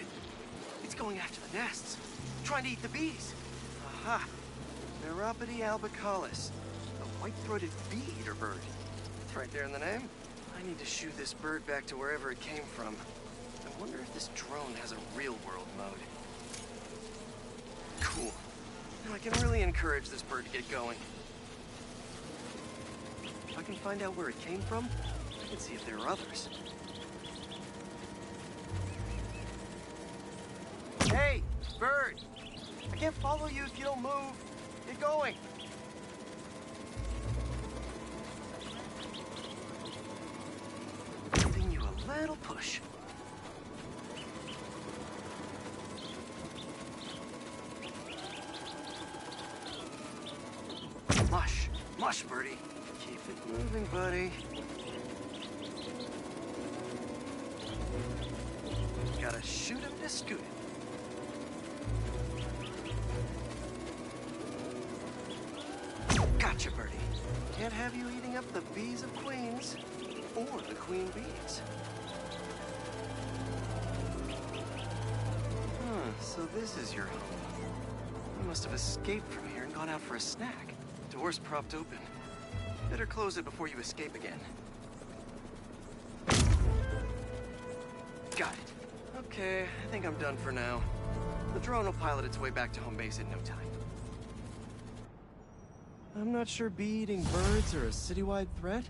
It's going after the nests, trying to eat the bees. Aha! Neuropody albicollis, the white-throated bee-eater bird. It's right there in the name. I need to shoo this bird back to wherever it came from. I wonder if this drone has a real-world mode. Cool. Now I can really encourage this bird to get going. If I can find out where it came from, I can see if there are others. Hey, bird! I can't follow you if you don't move. Get going! Giving you a little push. Mush. Mush, birdie. Keep it moving, buddy. Gotta shoot him to scoot him. Gotcha, birdie. Can't have you eating up the bees of queens, or the queen bees. So this is your home. You must have escaped from here and gone out for a snack. Door's propped open. Better close it before you escape again. Got it. Okay, I think I'm done for now. The drone will pilot its way back to home base in no time. I'm not sure bee-eating birds are a citywide threat,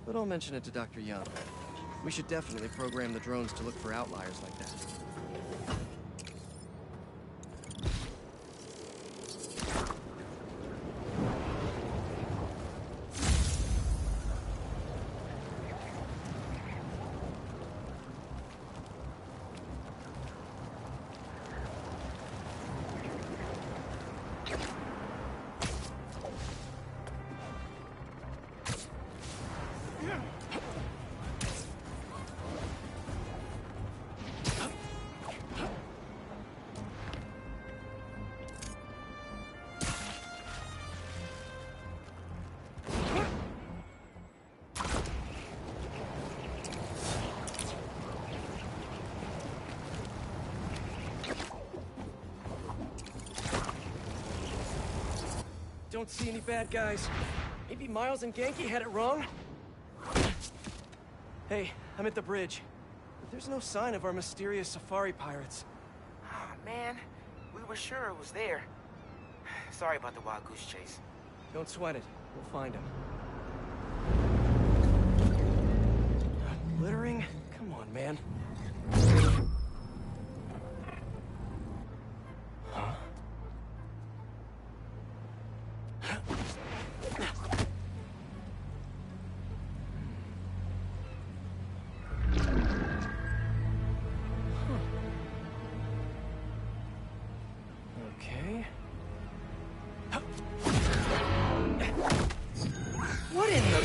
but I'll mention it to Dr. Young. We should definitely program the drones to look for outliers like that. don't see any bad guys. Maybe Miles and Genki had it wrong? Hey, I'm at the bridge. But there's no sign of our mysterious safari pirates. Oh, man. We were sure it was there. Sorry about the wild goose chase. Don't sweat it. We'll find him. Littering? Come on, man. Huh? Okay. What in the...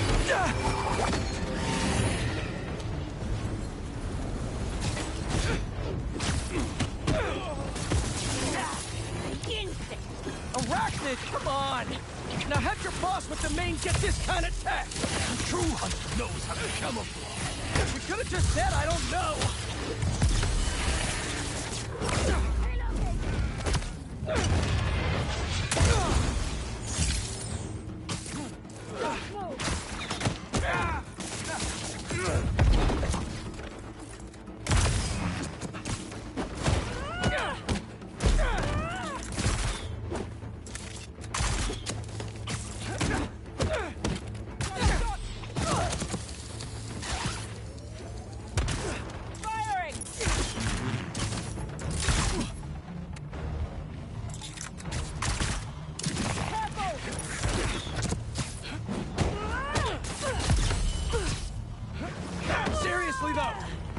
Arachnid, come on! Now have your boss with the main get this kind of tech! The true hunter knows how to camouflage. We could have just said I don't know!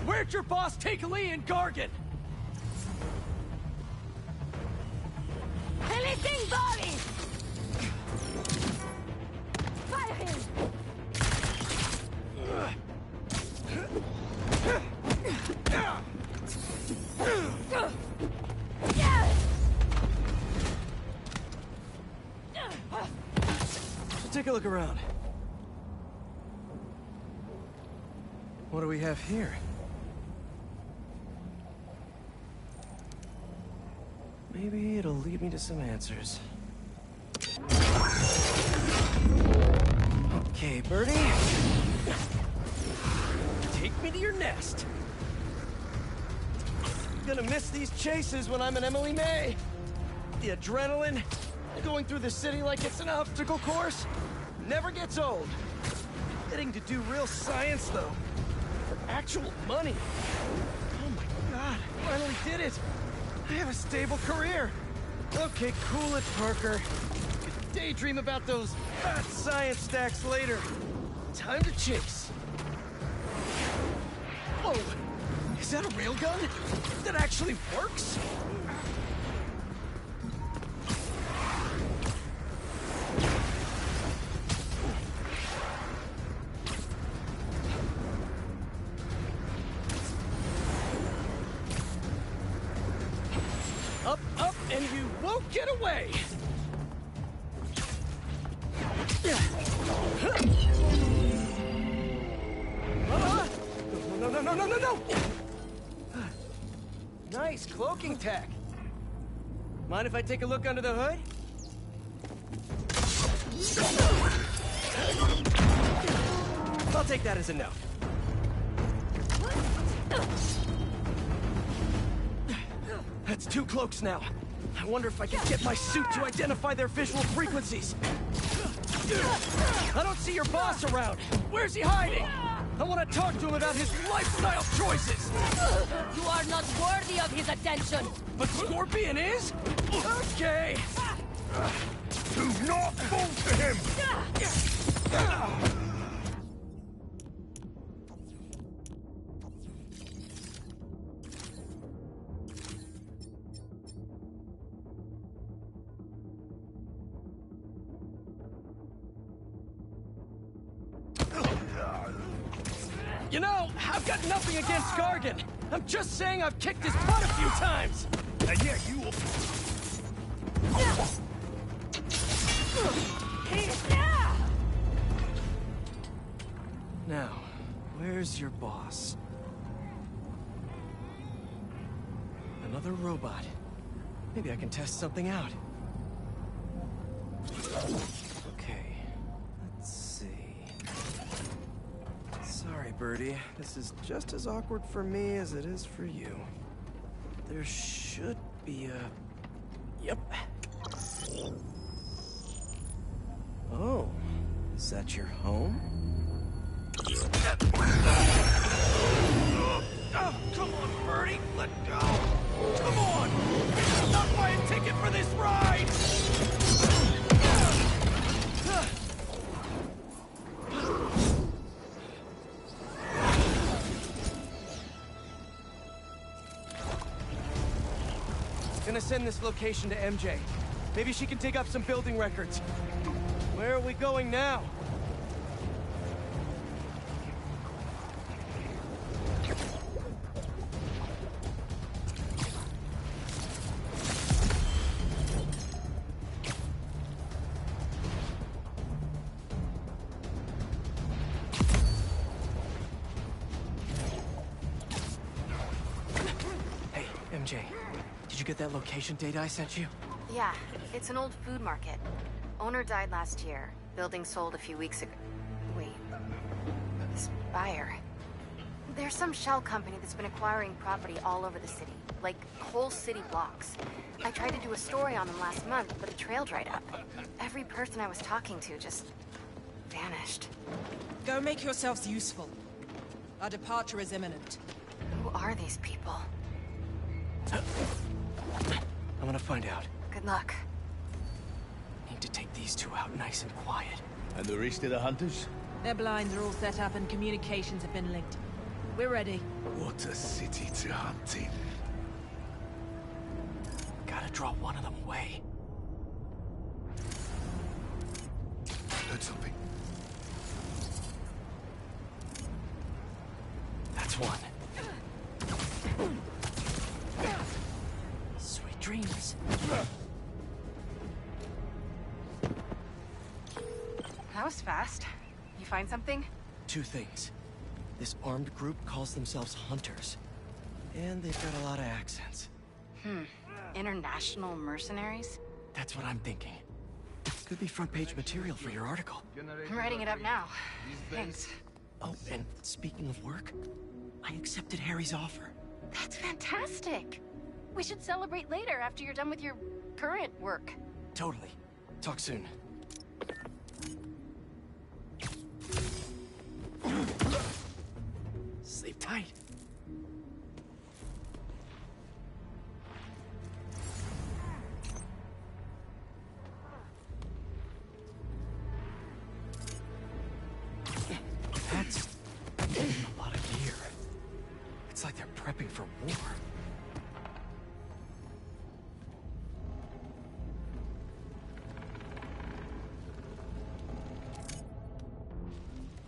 Where'd your boss take Lee and Gargan? Anything body! Fire him! Let's take a look around. What do we have here? Maybe it'll lead me to some answers. Okay, Birdie. Take me to your nest. Gonna miss these chases when I'm an Emily May. The adrenaline, going through the city like it's an obstacle course, never gets old. Getting to do real science, though. For actual money. Oh my god, finally did it. I have a stable career. Okay, cool it, Parker. Could daydream about those science stacks later. Time to chase. Whoa! Is that a railgun? That actually works? Up, up, and you won't get away! No, no, no, no, no, no! Nice cloaking tech. Mind if I take a look under the hood? I'll take that as a no. That's 2 cloaks now. I wonder if I can get my suit to identify their visual frequencies. I don't see your boss around. Where's he hiding? I want to talk to him about his lifestyle choices. You are not worthy of his attention. But Scorpion is? Okay. Do not fall to him! You know, I've got nothing against Gargan. I'm just saying I've kicked his butt a few times. And yet you will... Now, where's your boss? Another robot. Maybe I can test something out. Okay, let's see. Sorry, Birdie. This is just as awkward for me as it is for you. There should be a... Yep. Oh, is that your home? Oh, come on, Birdie, let go! Come on! Not buy a ticket for this ride! Gonna send this location to MJ. Maybe she can dig up some building records. Where are we going now? Hey, MJ. Did you get that location data I sent you? Yeah, it's an old food market. Owner died last year. Building sold a few weeks ago. Wait. This buyer. There's some shell company that's been acquiring property all over the city. Like, whole city blocks. I tried to do a story on them last month, but the trail dried up. Every person I was talking to just... vanished. Go make yourselves useful. Our departure is imminent. Who are these people? I'm gonna find out. Good luck. Need to take these two out nice and quiet. And the rest of the hunters? Their blinds are all set up and communications have been linked. We're ready. What a city to hunt in. Gotta draw one of them away. Heard something. That's one. Sweet dreams. That was fast. You find something? Two things. This armed group calls themselves Hunters. And they've got a lot of accents. International mercenaries? That's what I'm thinking. Could be front-page material for your article. I'm writing it up now. Thanks. Oh, and speaking of work, I accepted Harry's offer. That's fantastic. We should celebrate later after you're done with your current work. Totally. Talk soon. Sleep tight. That's a lot of gear. It's like they're prepping for war.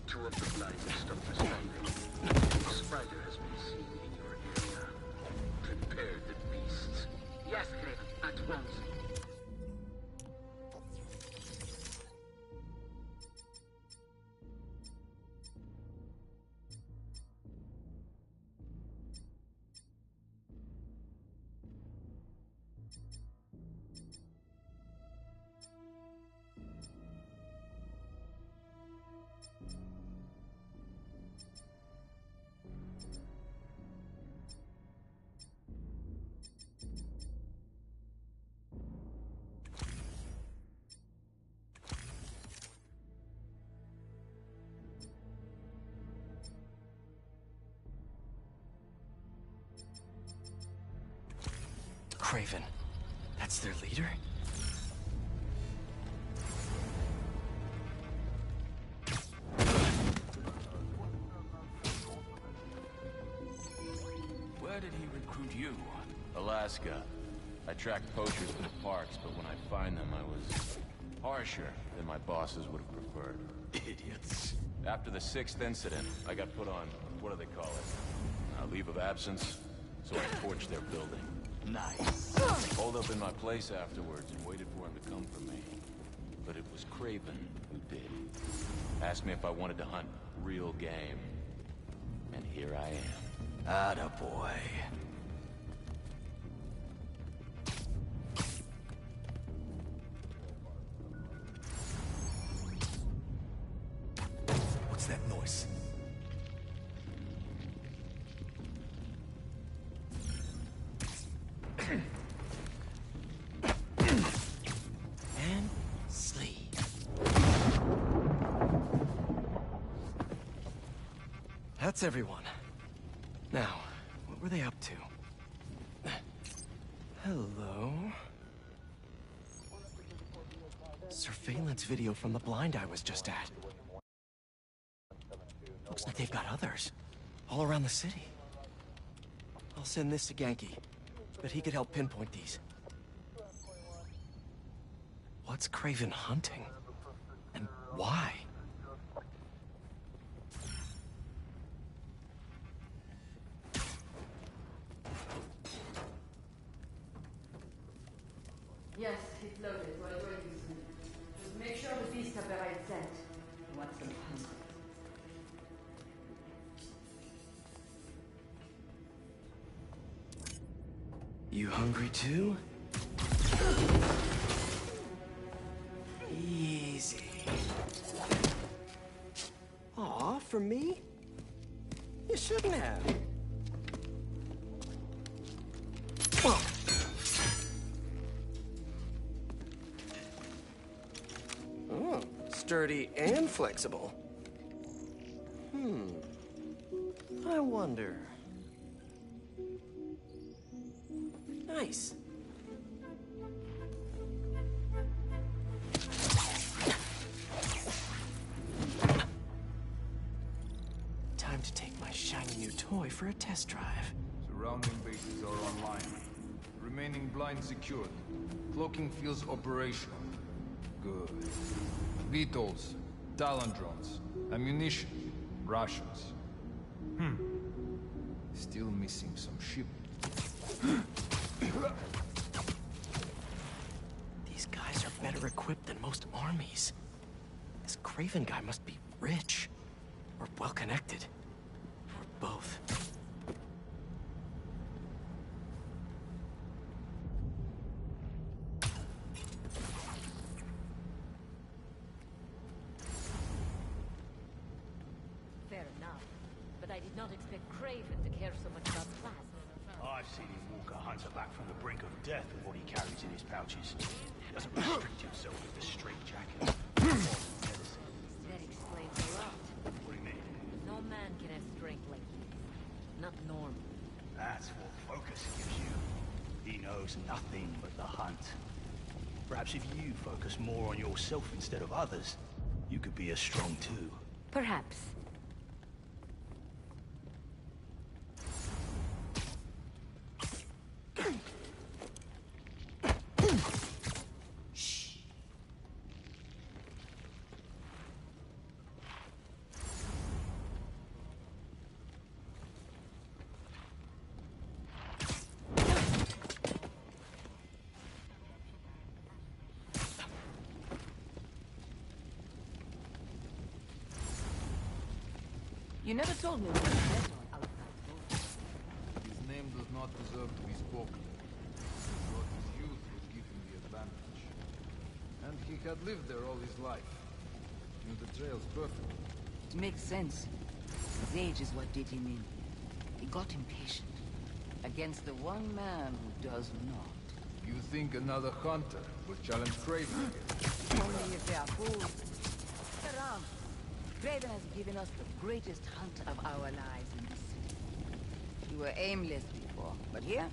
Two of the lines of stuff is standing. The spider has been seen in your area. Prepare the beasts. Yes, Craven, at once. Craven. That's their leader? Where did he recruit you? Alaska. I tracked poachers to the parks, but when I find them, I was harsher than my bosses would have preferred. Idiots. After the 6th incident, I got put on, what do they call it? A leave of absence, so I torched their building. Nice. Holed up in my place afterwards and waited for him to come for me. But it was Craven who did. Asked me if I wanted to hunt real game. And here I am. Attaboy. That's everyone. Now, what were they up to? Hello? Surveillance video from the blind I was just at. Looks like they've got others. All around the city. I'll send this to Genki. But he could help pinpoint these. What's Kraven hunting? And why? Yes, it's loaded. Whatever it is. Just make sure the beasts have the right scent. What's the hunt? You hungry too? Easy. Aw, for me? You shouldn't have. Whoa. Oh, sturdy and flexible. I wonder. Nice. Time to take my shiny new toy for a test drive. Surrounding bases are online. Remaining blind secured. Cloaking fields operational. Good. VTOLs, Talon drones, ammunition, Russians. Still missing some ship. These guys are better equipped than most armies. This Kraven guy must be rich. Or well-connected. Or both. Fair enough. But I did not expect Kraven to care so much about plasma. I've seen him walk a hunter back from the brink of death with what he carries in his pouches. He doesn't restrict himself with the straitjacket. That explains a lot. What do you mean? No man can have strength like you. Not normal. That's what Focus gives you. He knows nothing but the hunt. Perhaps if you focus more on yourself instead of others, you could be as strong too. Perhaps. You never told me what you said on outside. His name does not deserve to be spoken. But his youth was given the advantage. And he had lived there all his life. Knew the trails perfectly. It makes sense. His age is what did him in. He got impatient. Against the one man who does not. You think another hunter will challenge Kraven? Only if they are fools. Around. Kraven has given us the greatest hunt of our lives in this city. We were aimless before, but here,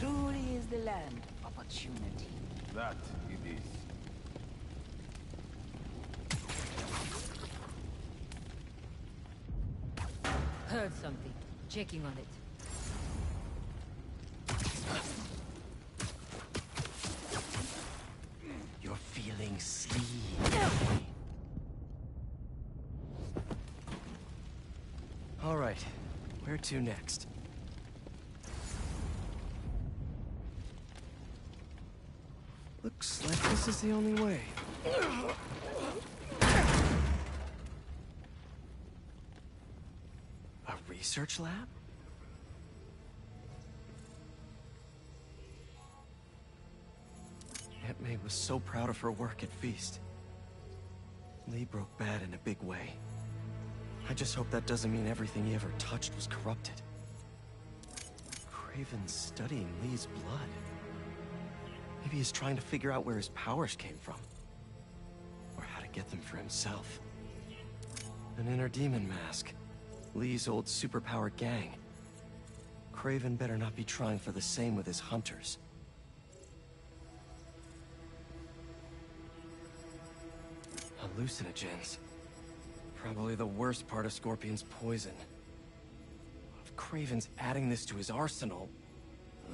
truly is the land of opportunity. That it is. Heard something. Checking on it. You're feeling sleepy. All right, where to next? Looks like this is the only way. A research lab? Aunt May was so proud of her work at Feast. Lee broke bad in a big way. I just hope that doesn't mean everything he ever touched was corrupted. Kraven's studying Lee's blood. Maybe he's trying to figure out where his powers came from. Or how to get them for himself. An inner demon mask. Lee's old superpowered gang. Kraven better not be trying for the same with his hunters. Hallucinogens. Probably the worst part of Scorpion's poison. If Kraven's adding this to his arsenal...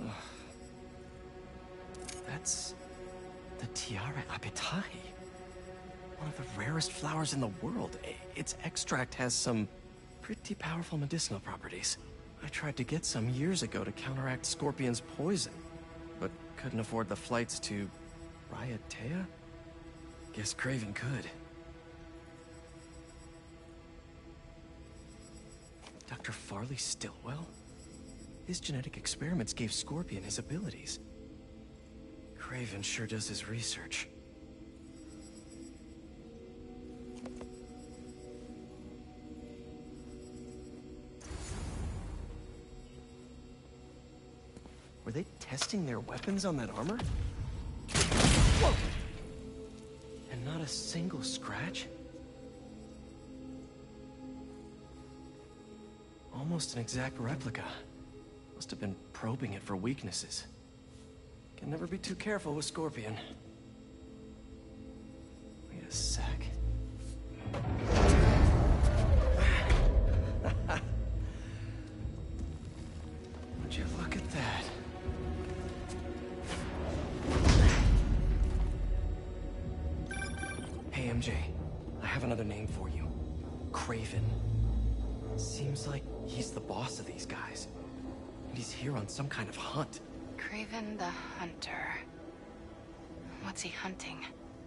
Ugh. That's... the Tiara Apitai. One of the rarest flowers in the world. Its extract has some pretty powerful medicinal properties. I tried to get some years ago to counteract Scorpion's poison, but couldn't afford the flights to Raiatea? Guess Kraven could. Dr. Farley Stillwell? His genetic experiments gave Scorpion his abilities. Kraven sure does his research. Were they testing their weapons on that armor? Whoa! And not a single scratch? Almost an exact replica. Must have been probing it for weaknesses. Can never be too careful with Scorpion. Wait a sec. Would you look at that? Hey, MJ. I have another name for you. Kraven. Seems like he's the boss of these guys. And he's here on some kind of hunt. Kraven the Hunter. What's he hunting?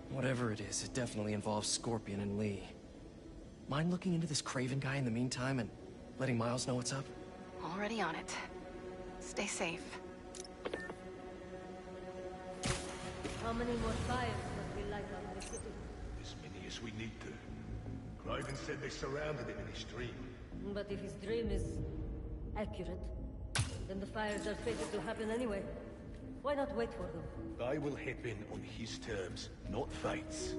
Whatever it is, it definitely involves Scorpion and Lee. Mind looking into this Kraven guy in the meantime and letting Miles know what's up? Already on it. Stay safe. How many more fires must we light up in the city? As many as we need to. Kraven said they surrounded him in his dream. But if his dream is accurate, then the fires are fated to happen anyway. Why not wait for them? I will hip in on his terms, not fate's.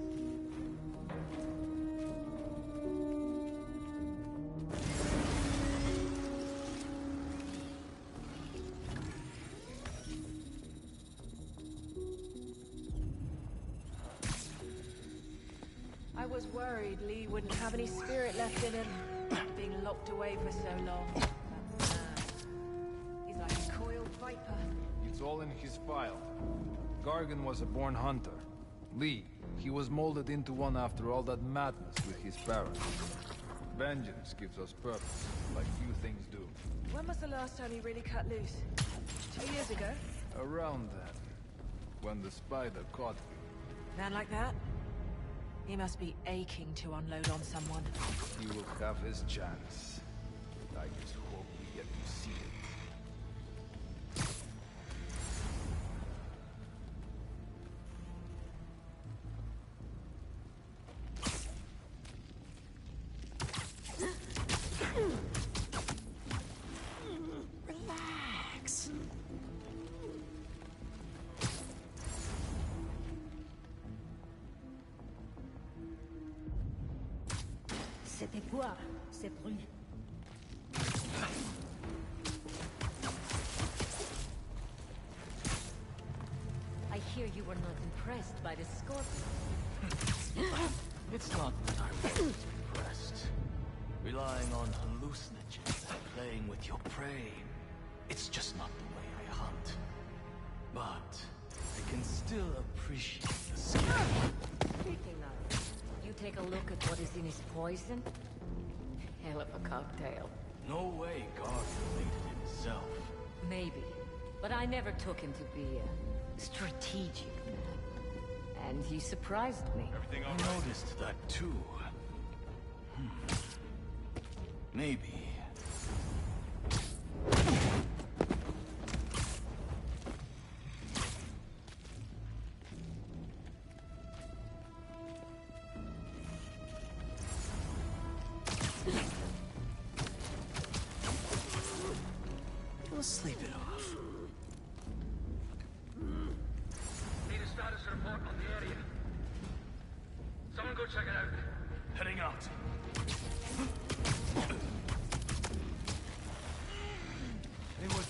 I was worried Lee wouldn't have any spirit left in him, being locked away for so long. He's like a coiled viper. It's all in his file. Gargan was a born hunter. Lee, he was molded into one after all that madness with his parents. Vengeance gives us purpose, like few things do. When was the last time he really cut loose? 2 years ago? Around then, when the spider caught you. Man like that? He must be aching to unload on someone. He will have his chance. I just hope we get to see it. Relax. C'était quoi, ces bruits? I hear you were not impressed by the Scorpion. It's not that I was impressed. Relying on hallucinogens and playing with your prey. It's just not the way I hunt. But I can still appreciate the skill. Speaking of, you take a look at what is in his poison? Hell of a cocktail. No way Gargan made it himself. Maybe, but I never took him to be a strategic man. And he surprised me. Everything I noticed that too. Maybe. We'll sleep it off. Need a status report on the area. Someone go check it out. Heading out.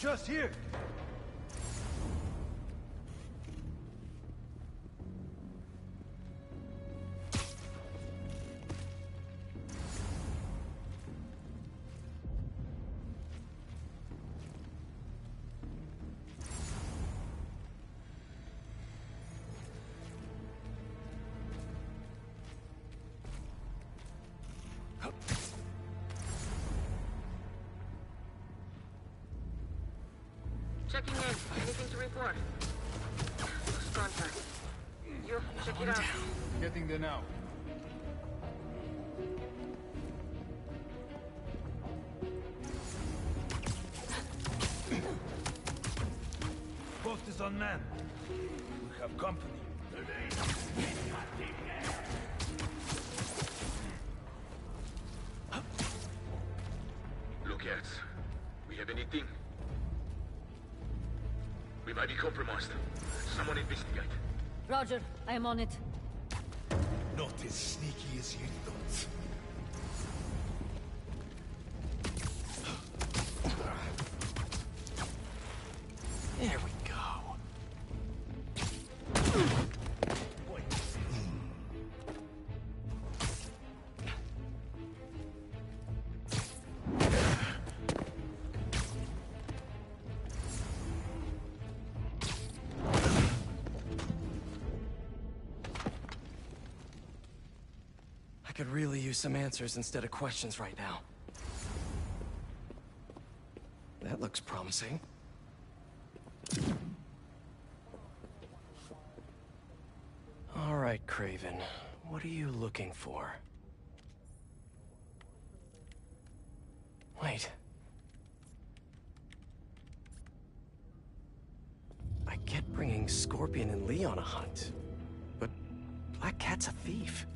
just here. Checking in. Anything to report? Lost contact. You, check it out. Getting there now. Post is unmanned. We have company. Look at. We have anything? We might be compromised. Someone investigate. Roger, I am on it. Not as sneaky as you thought. There we go. I could really use some answers instead of questions right now. That looks promising. All right, Craven. What are you looking for? Wait. I get bringing Scorpion and Lee on a hunt, but Black Cat's a thief.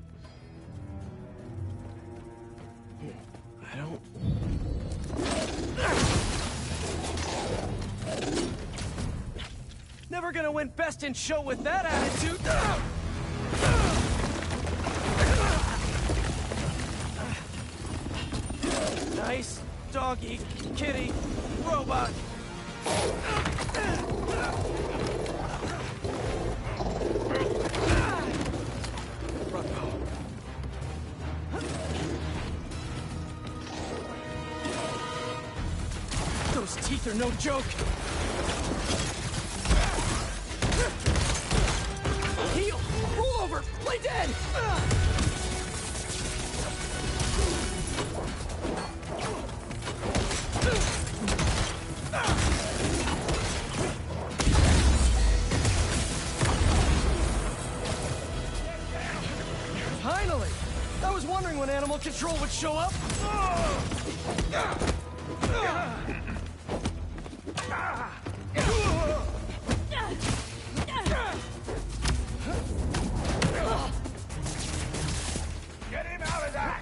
I don't... Never gonna win Best in Show with that attitude! Nice doggy, kitty, robot! Those teeth are no joke! Heal! Roll over! Play dead! Finally! I was wondering when animal control would show up! Get him out of that!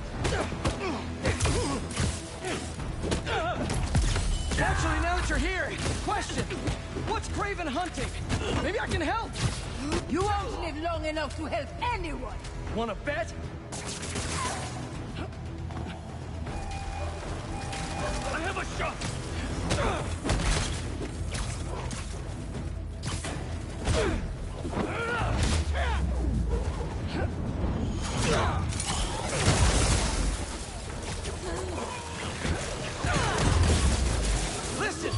Actually, now that you're here, question! What's Craven hunting? Maybe I can help! You won't live long enough to help anyone! Wanna bet? I have a shot! Listen!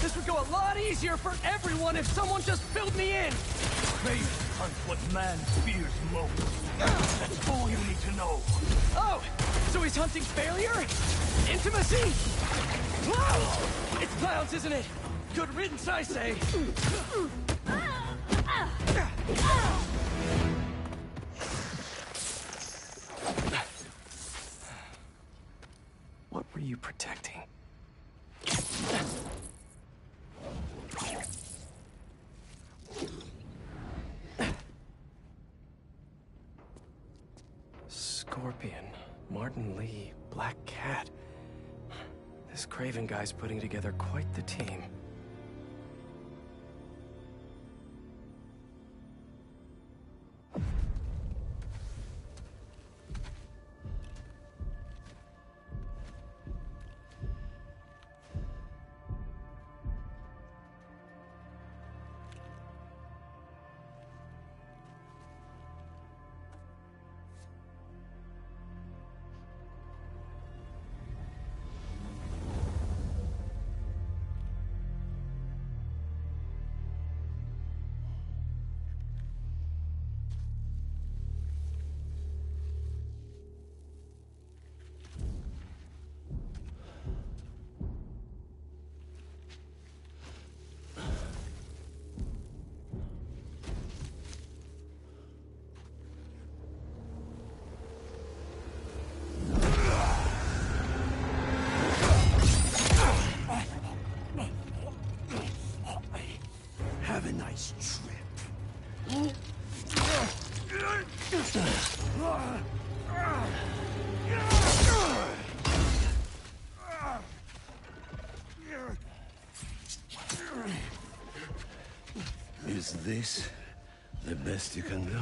This would go a lot easier for everyone if someone just filled me in! Craven hunts what man fears most. That's all you need to know. Oh! So he's hunting failure? Intimacy? Wow! It's clowns, isn't it? Good riddance, I say. What were you protecting? Scorpion, Martin Lee, Black Cat. This Craven guy's putting together quite the team. this the best you can do?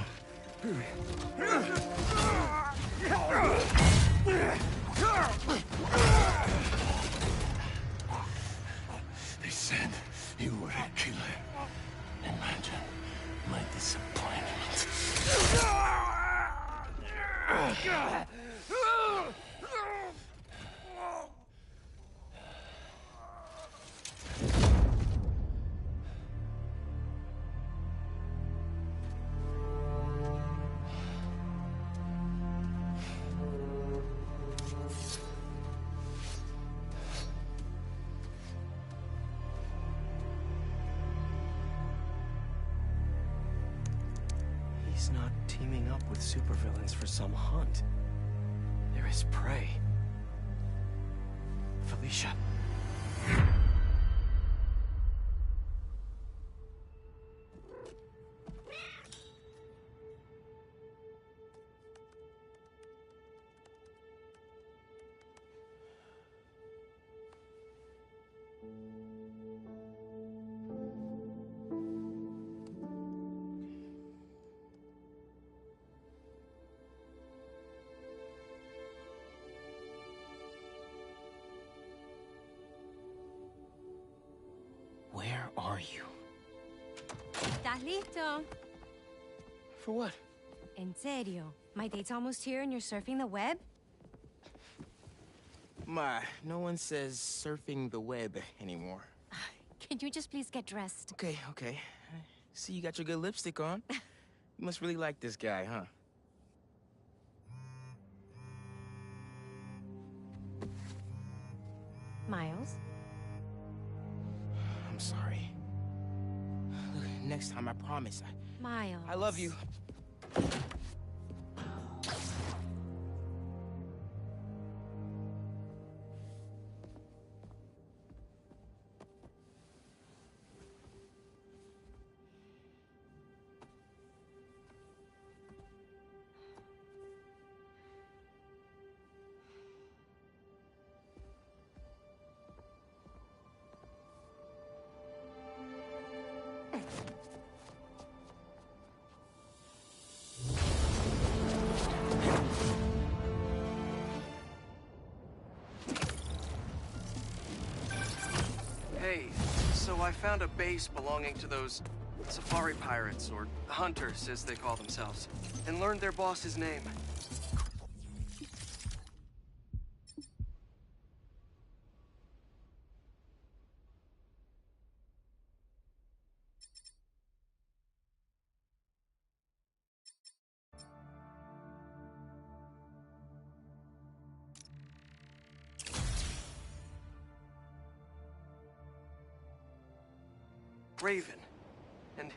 They said you were a killer. Imagine my disappointment. He's not teaming up with supervillains for some hunt. They're his prey. Felicia. Where are you? ¿Estás listo? For what? En serio. My date's almost here and you're surfing the web? Ma, no one says surfing the web anymore. Can you just please get dressed? Okay, okay. See, you got your good lipstick on. You must really like this guy, huh? Miles? I'm sorry. Look, next time, I promise. Miles. I love you. Hey, so I found a base belonging to those safari pirates, or hunters as they call themselves, and learned their boss's name. Raven. And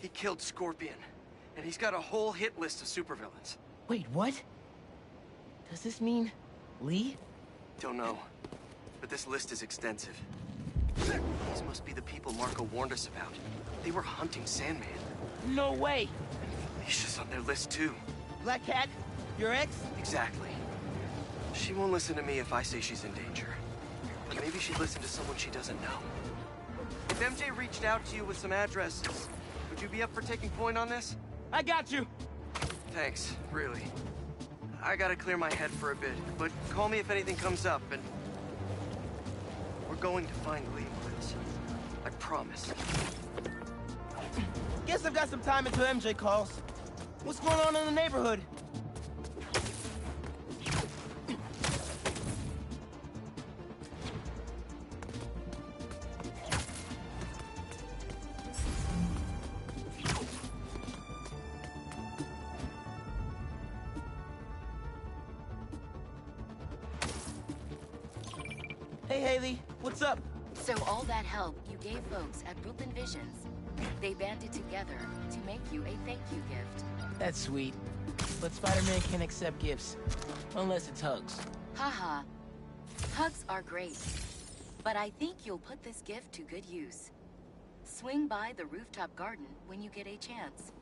He killed Scorpion, and he's got a whole hit list of supervillains. Wait, what? Does this mean Lee? Don't know, but this list is extensive. These must be the people Marco warned us about. They were hunting Sandman. No way! Felicia's on their list too. Black Cat? Your ex? Exactly. She won't listen to me if I say she's in danger. But maybe she'd listen to someone she doesn't know. If MJ reached out to you with some addresses, would you be up for taking point on this? I got you! Thanks, really. I gotta clear my head for a bit, but call me if anything comes up, and... we're going to find Lee, Miles. I promise. Guess I've got some time until MJ calls. What's going on in the neighborhood? Hey, Haley, what's up? So all that help you gave folks at Brooklyn Visions, they banded together to make you a thank you gift. That's sweet. But Spider-Man can't accept gifts. Unless it's hugs. Haha. Hugs are great. But I think you'll put this gift to good use. Swing by the rooftop garden when you get a chance.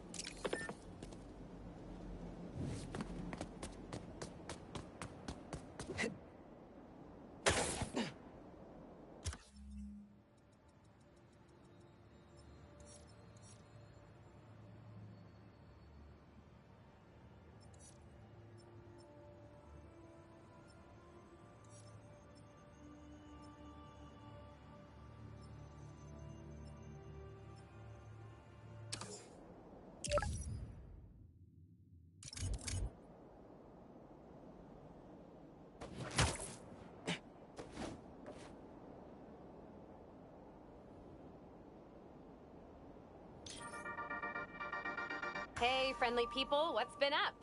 Hey, friendly people, what's been up?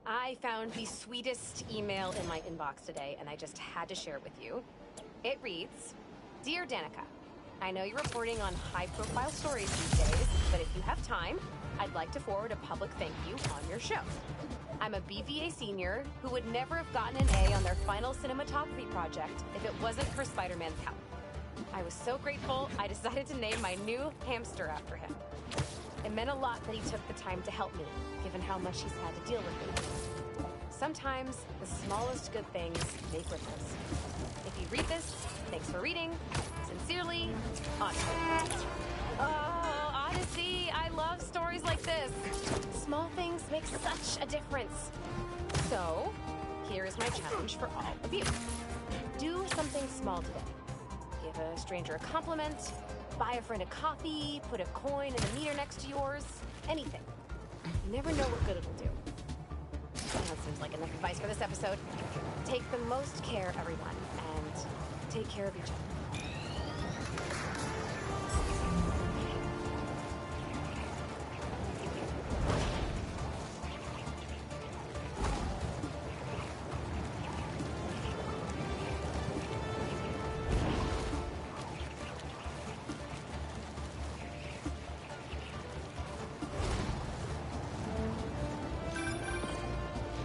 I found the sweetest email in my inbox today, and I just had to share it with you. It reads, Dear Danica, I know you're reporting on high-profile stories these days, but if you have time, I'd like to forward a public thank you on your show. I'm a BVA senior who would never have gotten an A on their final cinematography project if it wasn't for Spider-Man's help. I was so grateful, I decided to name my new hamster after him. It meant a lot that he took the time to help me, given how much he's had to deal with me. Sometimes, the smallest good things make ripples. If you read this, thanks for reading. Sincerely, Odyssey. Oh, Odyssey, I love stories like this. Small things make such a difference. So, here is my challenge for all of you. Do something small today. Give a stranger a compliment, buy a friend a coffee, put a coin in the meter next to yours, anything. You never know what good it'll do. That seems like enough advice for this episode. Take the most care, everyone, and take care of each other.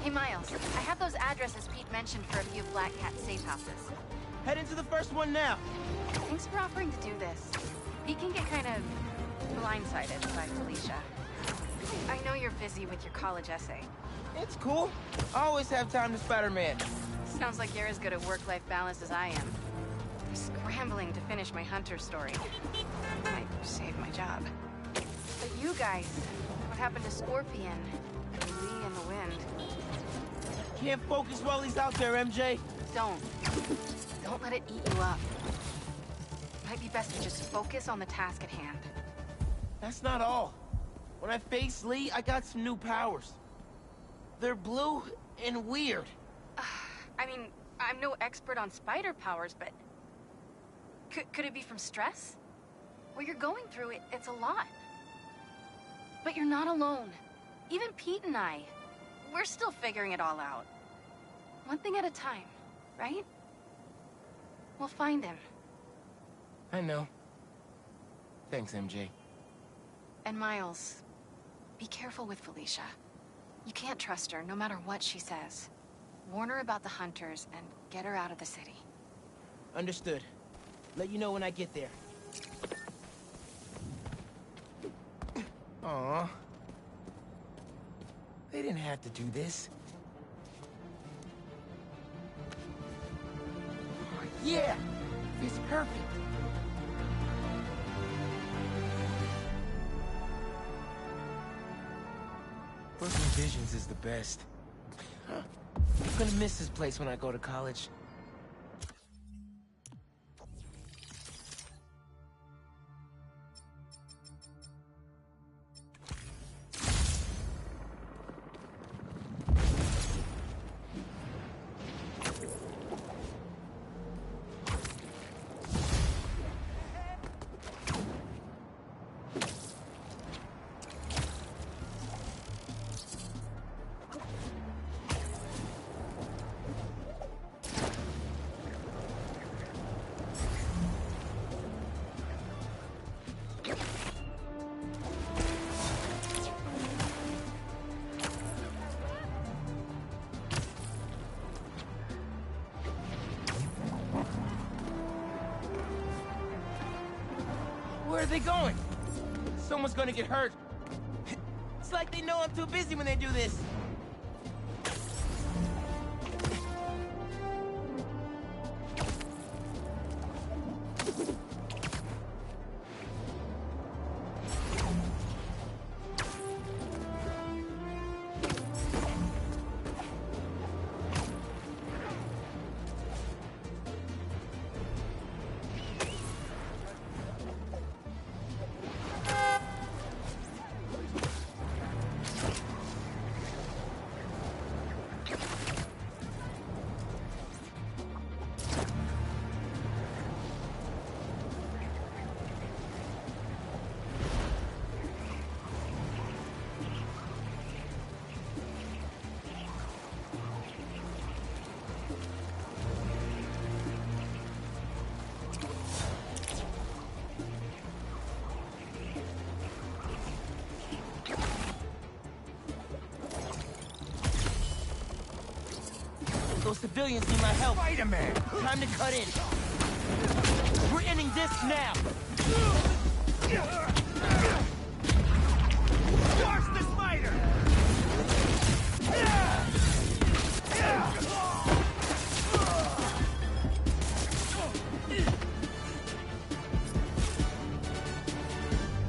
Hey, Miles, I have those addresses Pete mentioned for a few Black Cat safe houses. Head into the first one now. Thanks for offering to do this. Pete can get kind of blindsided by Felicia. I know you're busy with your college essay. It's cool. I always have time to Spider-Man. Sounds like you're as good at work-life balance as I am. I'm scrambling to finish my Hunter story. Might save my job. But you guys, what happened to Scorpion? And Lee in the Wind? Can't focus while he's out there, MJ. Don't. Don't let it eat you up. Might be best to just focus on the task at hand. That's not all. When I faced Lee, I got some new powers. They're blue and weird. I mean, I'm no expert on spider powers, but... Could it be from stress? What you're going through, it's a lot. But you're not alone. Even Pete and I, we're still figuring it all out. One thing at a time, right? We'll find him. I know. Thanks, MJ. And Miles, be careful with Felicia. You can't trust her, no matter what she says. Warn her about the Hunters and get her out of the city. Understood. Let you know when I get there. Aw. They didn't have to do this. Yeah! It's perfect! Brooklyn Visions is the best. I'm gonna miss this place when I go to college. Where are they going? Someone's gonna get hurt. It's like they know I'm too busy when they do this. Those civilians need my help. Spider-Man! Time to cut in. We're ending this now. Squash the spider!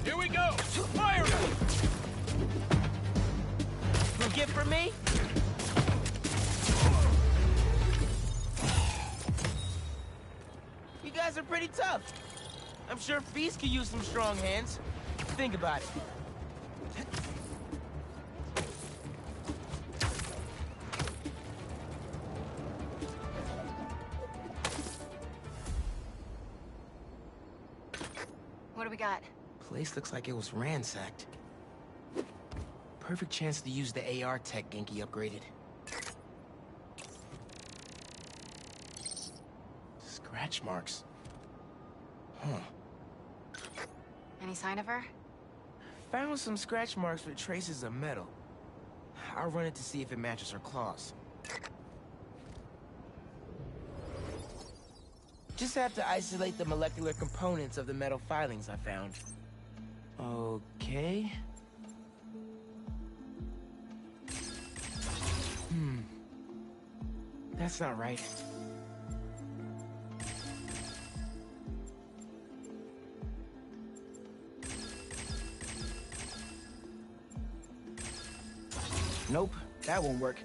Here we go! Fire! A gift for me? You guys are pretty tough. I'm sure Feast could use some strong hands. Think about it. What do we got? Place looks like it was ransacked. Perfect chance to use the AR tech Genki upgraded. Scratch marks. Huh. Any sign of her? Found some scratch marks with traces of metal. I'll run it to see if it matches her claws. Just have to isolate the molecular components of the metal filings I found. Okay. That's not right. Nope, that won't work.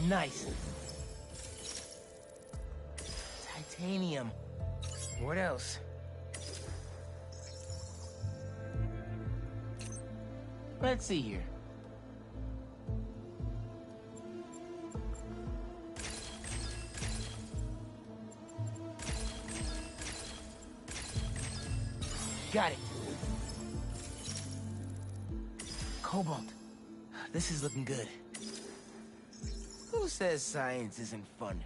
Nice. Titanium. What else? Let's see here. Got it. Cobalt. This is looking good. Who says science isn't fun?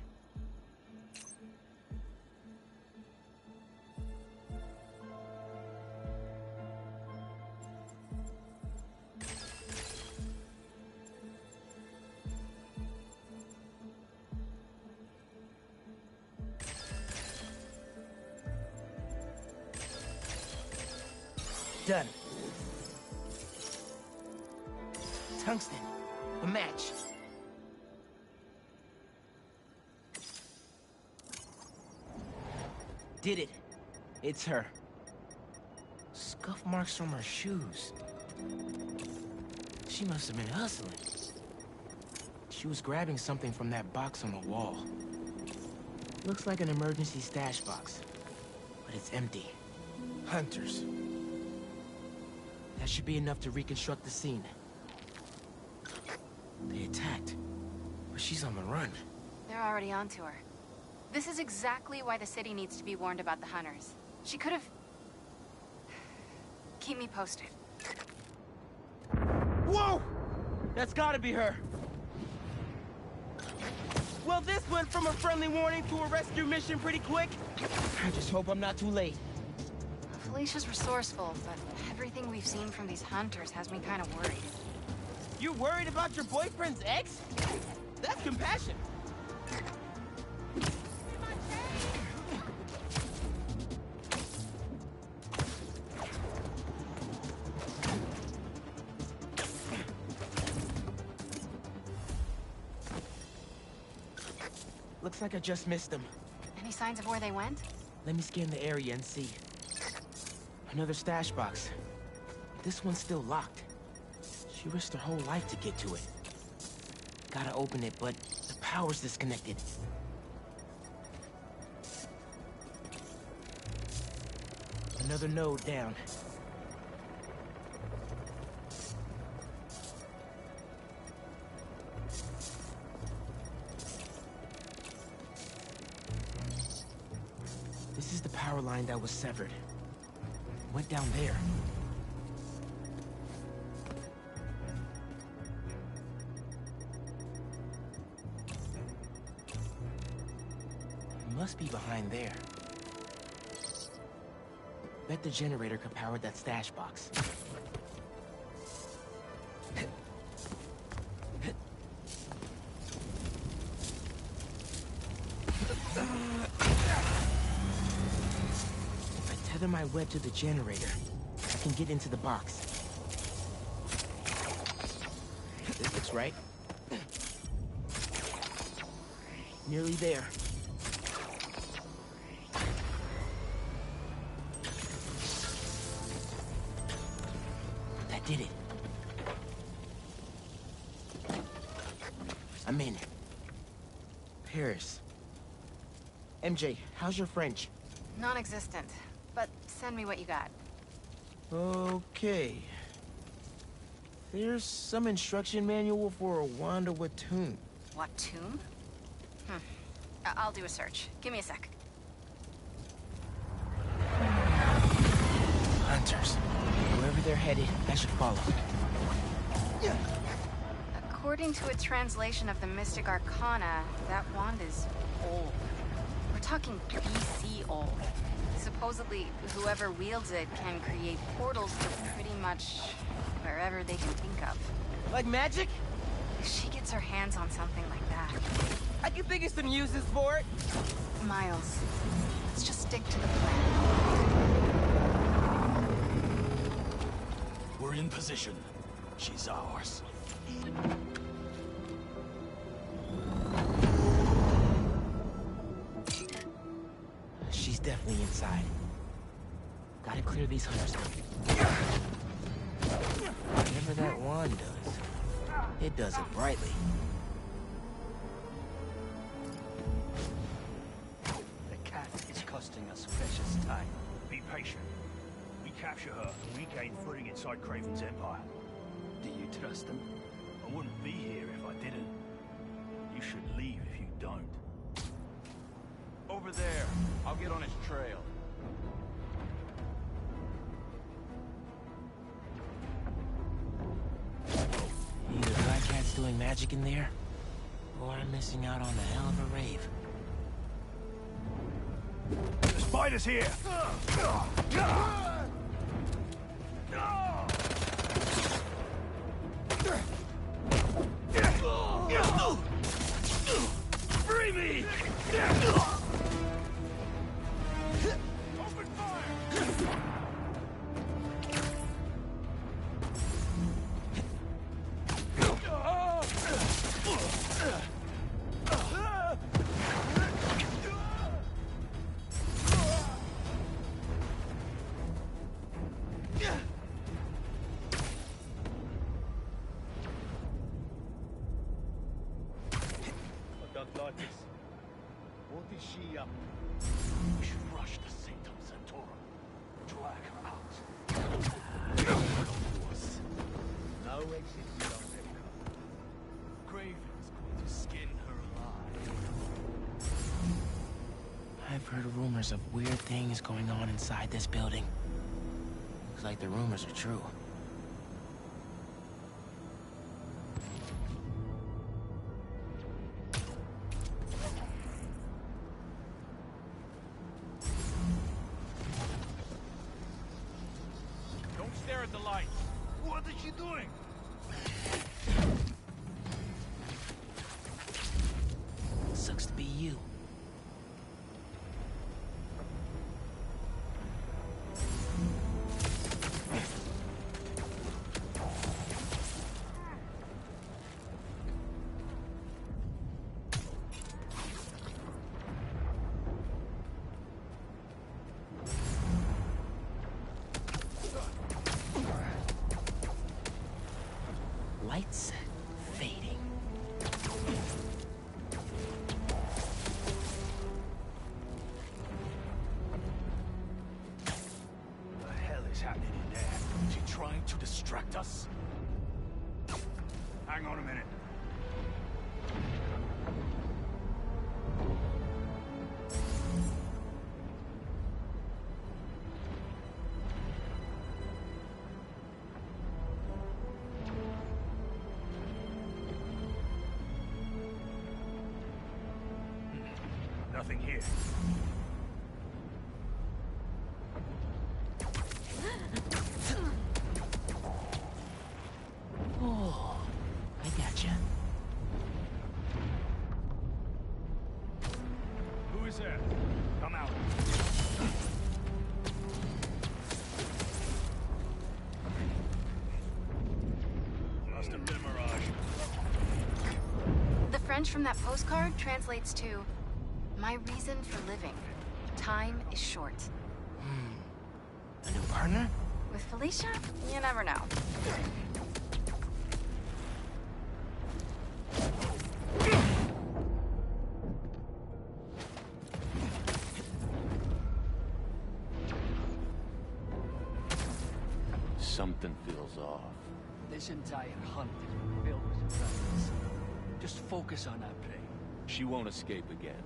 Done. Tungsten. A match. Did it. It's her. Scuff marks from her shoes. She must have been hustling. She was grabbing something from that box on the wall. Looks like an emergency stash box, but it's empty. Hunters. That should be enough to reconstruct the scene. They attacked, but she's on the run. They're already onto her. This is exactly why the city needs to be warned about the hunters. She could have... Keep me posted. Whoa! That's gotta be her. Well, this went from a friendly warning to a rescue mission pretty quick. I just hope I'm not too late. Felicia's resourceful, but everything we've seen from these hunters has me kind of worried. You worried about your boyfriend's ex? That's compassion. Looks like I just missed them. Any signs of where they went? Let me scan the area and see. Another stash box. This one's still locked. She risked her whole life to get to it. Gotta open it, but the power's disconnected. Another node down. This is the power line that was severed. Went down there. Must be behind there. Bet the generator could power that stash box. If I tether my web to the generator, I can get into the box. This looks right. Nearly there. Did it. I'm in. Paris. MJ, how's your French? Non-existent, but send me what you got. Okay. There's some instruction manual for a Wanda Watoon. Watoon? I'll do a search. Give me a sec. Hunters. Wherever they're headed, I should follow. According to a translation of the Mystic Arcana, that wand is old. We're talking BC old. Supposedly, whoever wields it can create portals to pretty much wherever they can think of. Like magic? If she gets her hands on something like that... I can think of some uses for it. Miles, let's just stick to the plan. We're in position. She's ours. She's definitely inside. Gotta clear these hunters out. Whatever that wand does, it does it brightly. The cat is costing us precious time. Be patient. We capture her, and we gain footing inside Kraven's empire. Do you trust him? I wouldn't be here if I didn't. You should leave if you don't. Over there. I'll get on his trail. Either Black Cat's doing magic in there, or I'm missing out on a hell of a rave. The spider's here! Free me! Open fire! she up? We should rush the Sanctum Sanctorum. Drag her out. No exit beyond Echo. Craven's going to skin her alive. I've heard rumors of weird things going on inside this building. Looks like the rumors are true. Don't stare at the lights. What is she doing? Sucks to be you. Lights fading. What the hell is happening in there? Is she trying to distract us? Hang on a minute. Nothing here. Oh, I gotcha. Who is there? Come out. Must have been a mirage. The French from that postcard translates to, "My reason for living. Time is short." A new partner? With Felicia, you never know. Something feels off. This entire hunt has been filled with surprises. Just focus on our prey. She won't escape again.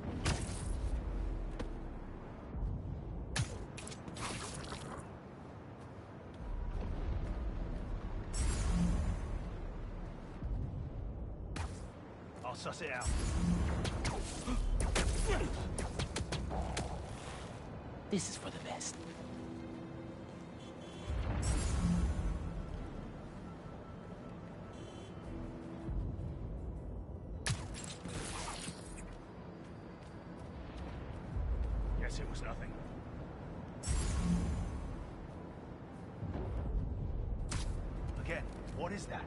I'll suss it out. This is for the best. Guess it was nothing. Again, what is that?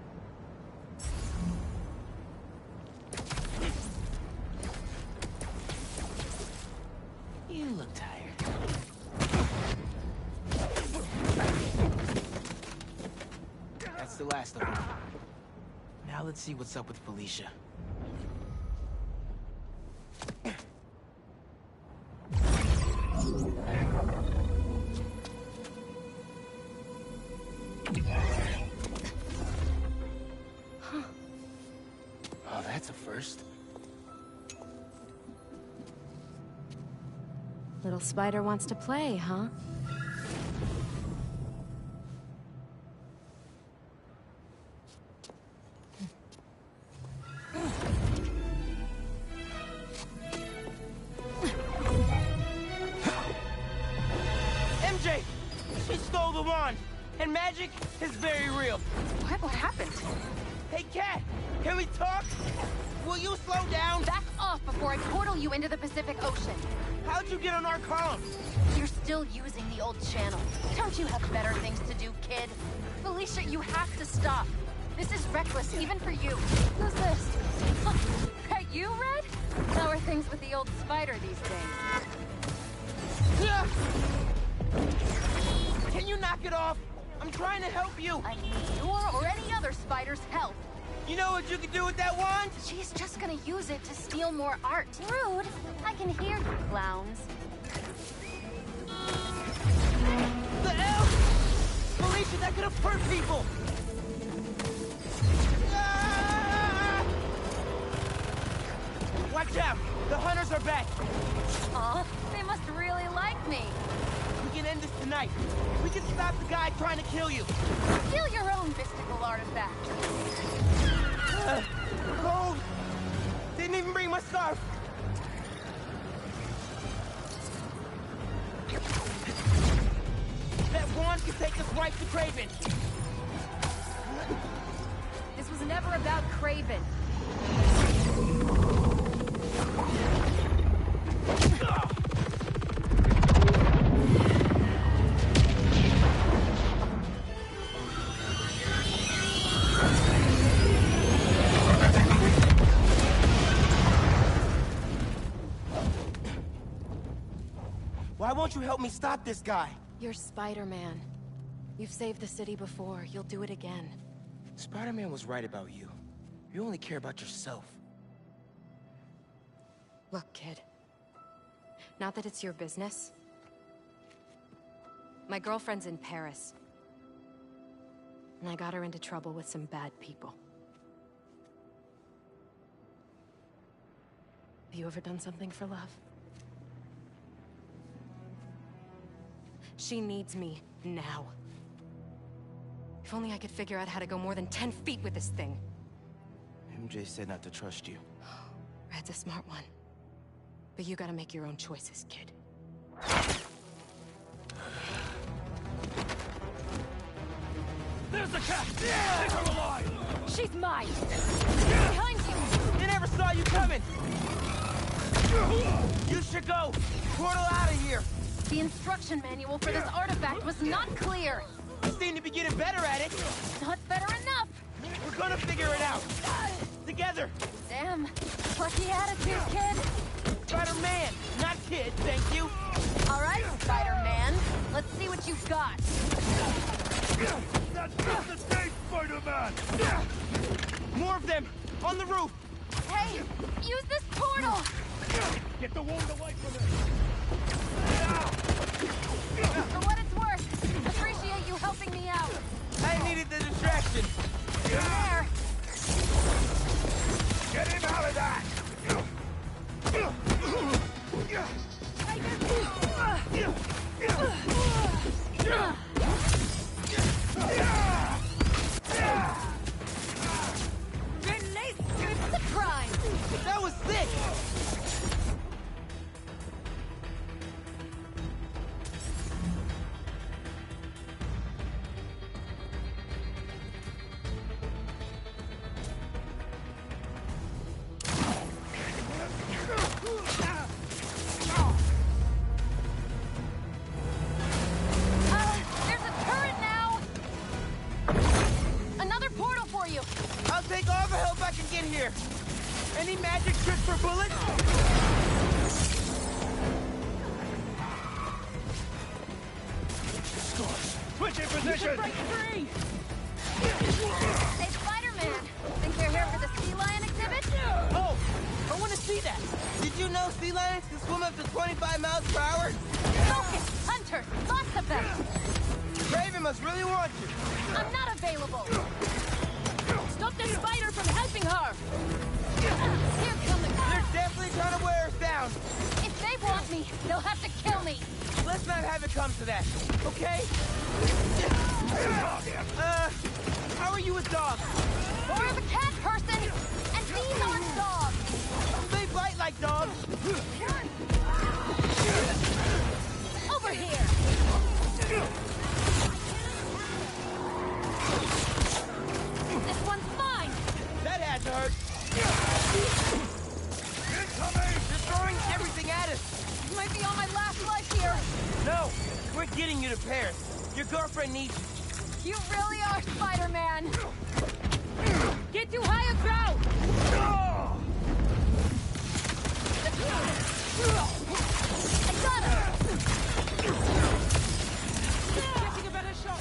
You look tired. That's the last of them. Now let's see what's up with Felicia. Oh, that's a first. Little spider wants to play, huh? MJ! She stole the wand! And magic is very real. What happened? Hey, Cat! Can we talk? Will you slow down? Back off before I portal you into the Pacific Ocean. How'd you get on our column? You're still using the old channel. Don't you have better things to do, kid? Felicia, you have to stop. This is reckless, even for you. Who's this? That you, Red? How are things with the old spider these days? Can you knock it off? I'm trying to help you. I need your or any other spider's help. You know what you can do with that wand? She's just gonna use it to steal more art. Rude! I can hear you, clowns. The hell? Felicia, that could have hurt people! Ah! Watch out! The hunters are back! Aw, they must really like me. We can end this tonight. We can stop the guy trying to kill you. Steal your own mystical artifact. Cold! Didn't even bring my scarf! That wand can take us right to Kraven! This was never about Kraven. Why won't you help me stop this guy? You're Spider-Man. You've saved the city before. You'll do it again. Spider-Man was right about you. You only care about yourself. Look, kid. Not that it's your business. My girlfriend's in Paris. And I got her into trouble with some bad people. Have you ever done something for love? She needs me now. If only I could figure out how to go more than 10 feet with this thing. MJ said not to trust you. Red's a smart one. But you gotta make your own choices, kid. There's the cat! Take her alive! She's mine! Behind you! They never saw you coming! You should go! Portal out of here! The instruction manual for this artifact was not clear. You seem to be getting better at it. Not better enough. We're gonna figure it out. Together. Damn. Lucky attitude, kid. Spider-Man, not kid, thank you. All right, Spider-Man. Let's see what you've got. That's just the same Spider-Man! More of them! On the roof! Hey, use this portal! Get the wand away from it! For what it's worth, appreciate you helping me out. I needed the distraction. There. Get him out of that! Release the crime! That was sick! There's a turret now! Another portal for you! I'll take all the help I can get here. Any magic tricks for bullets? Switch in position! Break free! Hey, Spider-Man! Think you're here for the sea lion exhibit? Oh! I want to see that! Did you know sea lions can swim up to 25 miles per hour? Focus! Hunters! Lots of them! Kraven must really want you. I'm not available! Stop the spider from helping her! Here come the... They're definitely trying to wear us down. If they want me, they'll have to kill me! Let's not have it come to that, okay? How are you with dogs? More of a cat person, and these aren't dogs! They bite like dogs. Over here! This one's mine! That had to hurt. Incoming! They're throwing everything at us. You might be on my last life here! No, we're getting you to Paris. Your girlfriend needs you. You really are Spider-Man! Get to higher ground! I got her! Getting a better shot!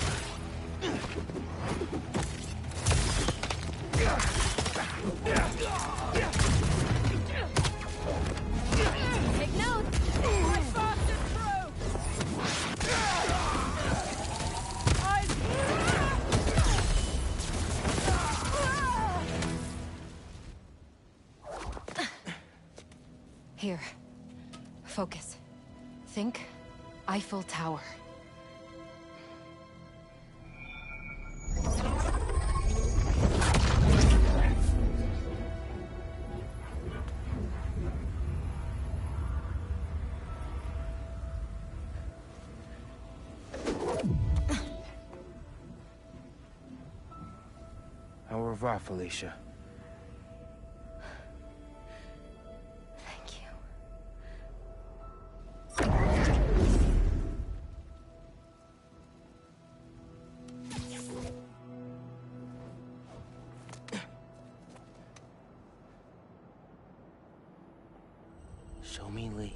Here. Focus. Think Eiffel Tower. Au revoir, Felicia. Thank you. Show me Lee.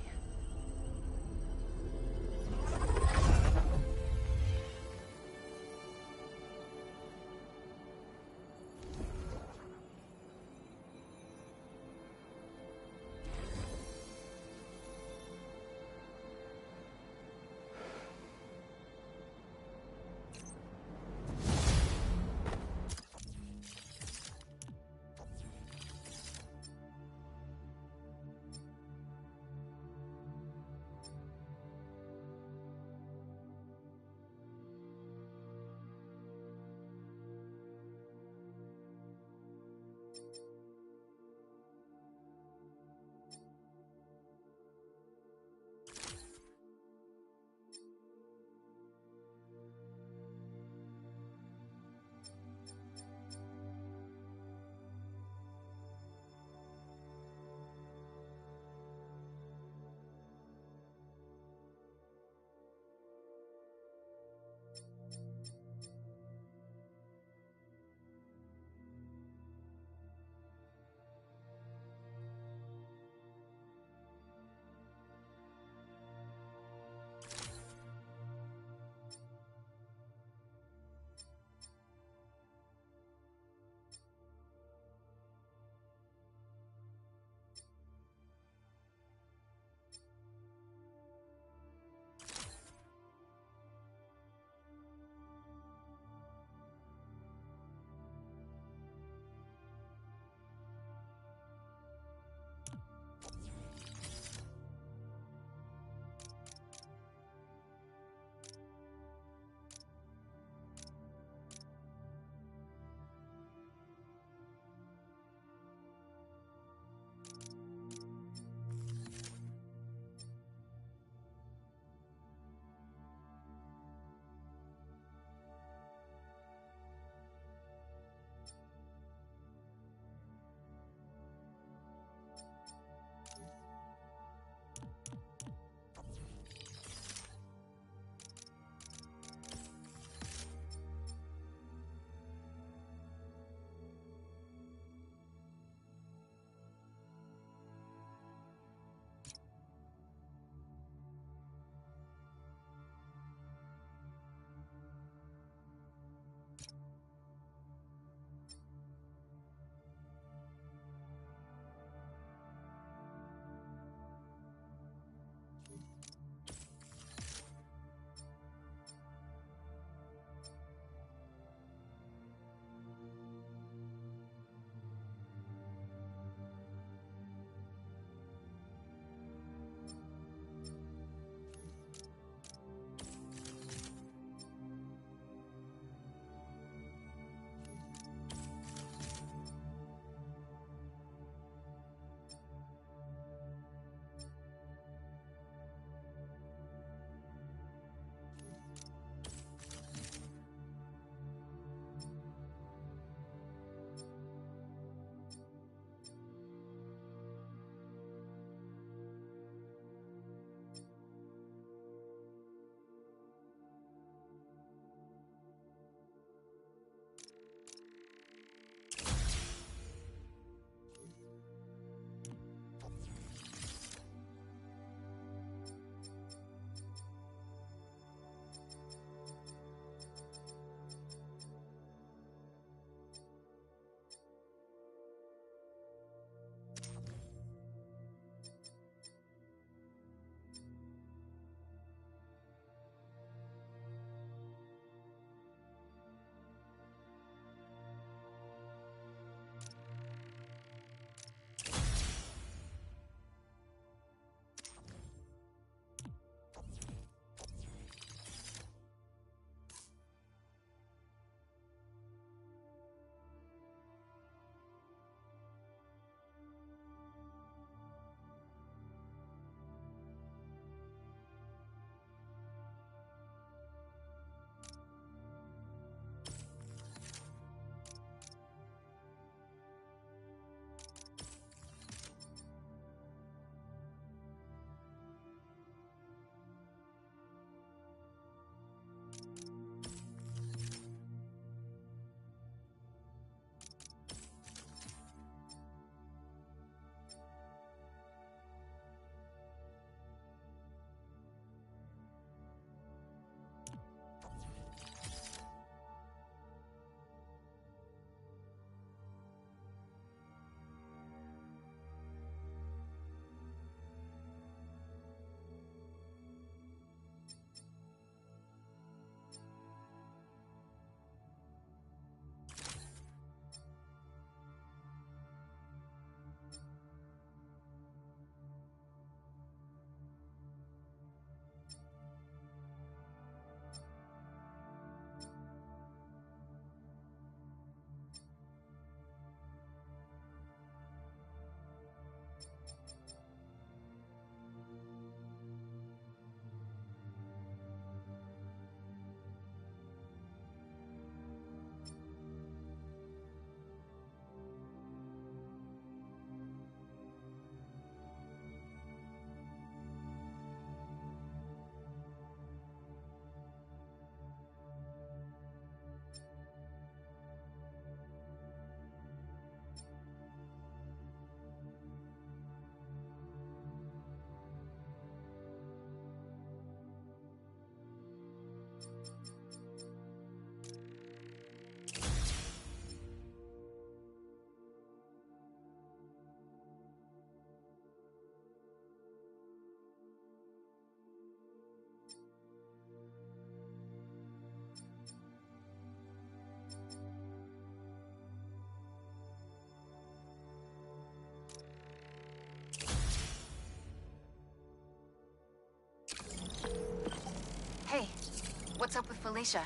What's up with Felicia?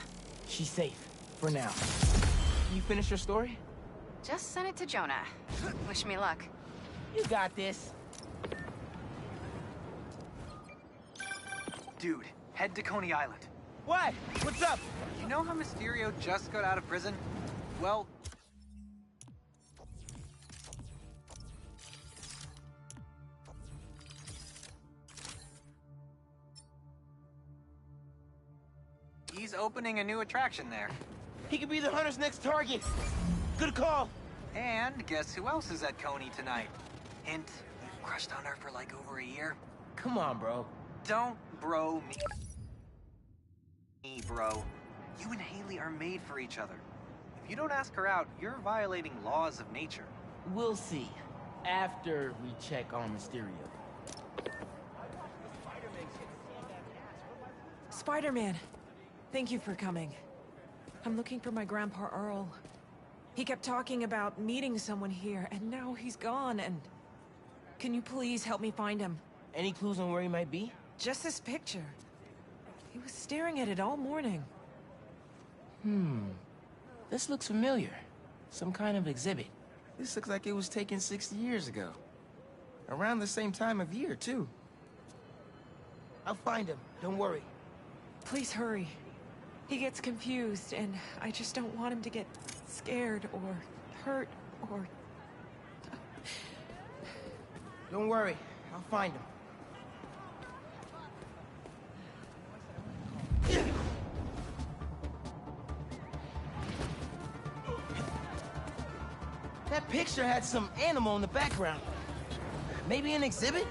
She's safe. For now. You finish your story? Just send it to Jonah. Wish me luck. You got this. Dude, head to Coney Island. What? What's up? You know how Mysterio just got out of prison? Well... he's opening a new attraction there. He could be the Hunter's next target. Good call. And guess who else is at Coney tonight? Hint, you've crushed on her for like over a year. Come on, bro. Don't bro me, bro. You and Hailey are made for each other. If you don't ask her out, you're violating laws of nature. We'll see. After we check on Mysterio. Spider-Man, thank you for coming. I'm looking for my Grandpa Earl. He kept talking about meeting someone here, and now he's gone, and... Can you please help me find him? Any clues on where he might be? Just this picture. He was staring at it all morning. This looks familiar. Some kind of exhibit. This looks like it was taken 60 years ago. Around the same time of year, too. I'll find him. Don't worry. Please hurry. He gets confused, and I just don't want him to get scared or hurt or... Don't worry. I'll find him. That picture had some animal in the background. Maybe an exhibit?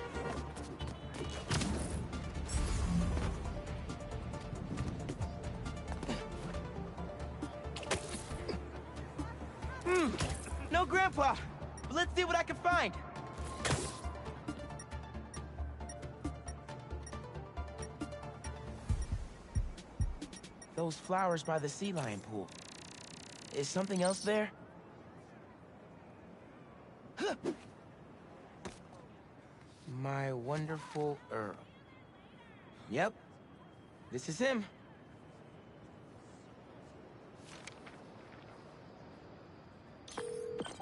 No Grandpa! But let's see what I can find. Those flowers by the sea lion pool. Is something else there? My wonderful Earl. Yep. This is him.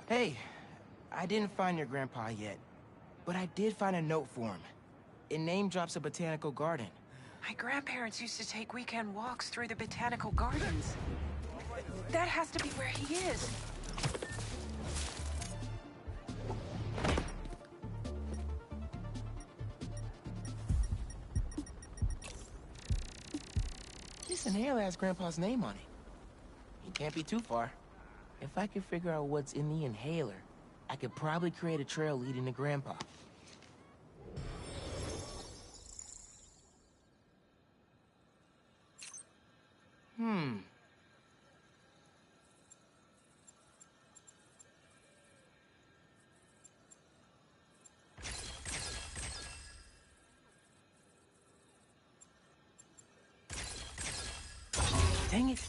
Hey, I didn't find your grandpa yet, but I did find a note for him. It name drops a botanical garden. My grandparents used to take weekend walks through the botanical gardens. That has to be where he is. This inhaler has Grandpa's name on it. He can't be too far. If I could figure out what's in the inhaler, I could probably create a trail leading to Grandpa. Dang it.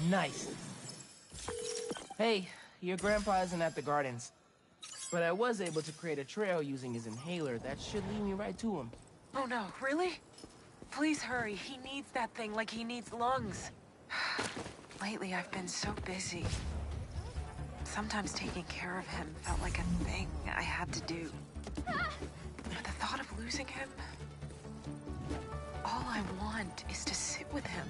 Nice. Hey, your grandpa isn't at the gardens. But I was able to create a trail using his inhaler that should lead me right to him. Oh no, really? Please hurry. He needs that thing like he needs lungs. Lately, I've been so busy. Sometimes taking care of him felt like a thing I had to do. But the thought of losing him... All I want is to sit with him.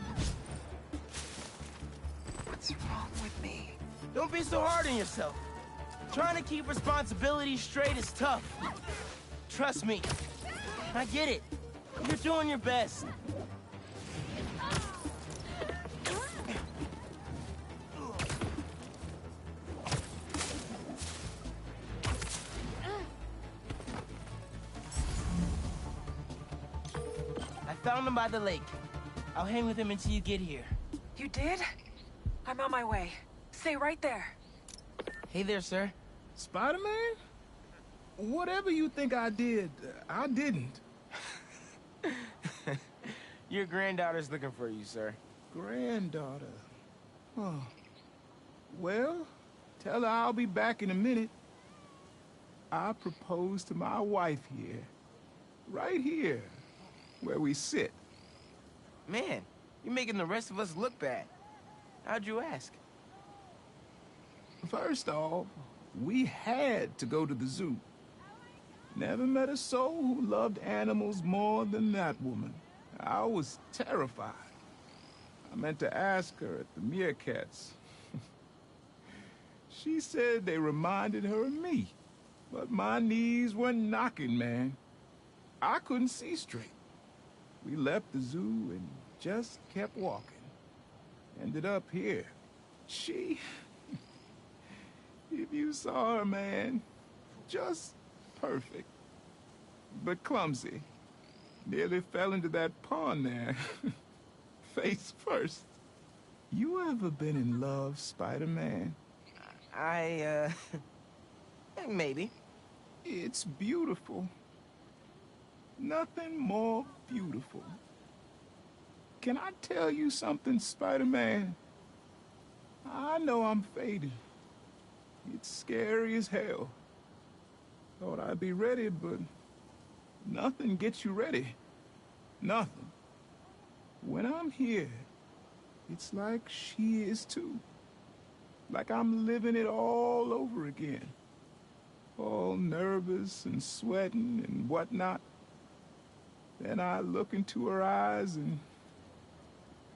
What's wrong with me? Don't be so hard on yourself. Trying to keep responsibilities straight is tough. Trust me. I get it. You're doing your best. I found him by the lake. I'll hang with him until you get here. You did? I'm on my way. Stay right there. Hey there, sir. Spider-Man? Whatever you think I did, I didn't. Your granddaughter's looking for you, sir. Granddaughter. Oh. Well, tell her I'll be back in a minute. I proposed to my wife here. Right here, where we sit. Man, you're making the rest of us look bad. How'd you ask? First off, we had to go to the zoo. Never met a soul who loved animals more than that woman. I was terrified. I meant to ask her at the meerkats. She said they reminded her of me, but my knees were knocking, man. I couldn't see straight. We left the zoo and just kept walking. Ended up here. She... If you saw her, man, just perfect. But clumsy. Nearly fell into that pond there. Face first. You ever been in love, Spider-Man? Maybe. It's beautiful. Nothing more beautiful. Can I tell you something, Spider-Man? I know I'm faded. It's scary as hell. Thought I'd be ready, but nothing gets you ready. Nothing. When I'm here, it's like she is too. Like I'm living it all over again. All nervous and sweating and whatnot. Then I look into her eyes and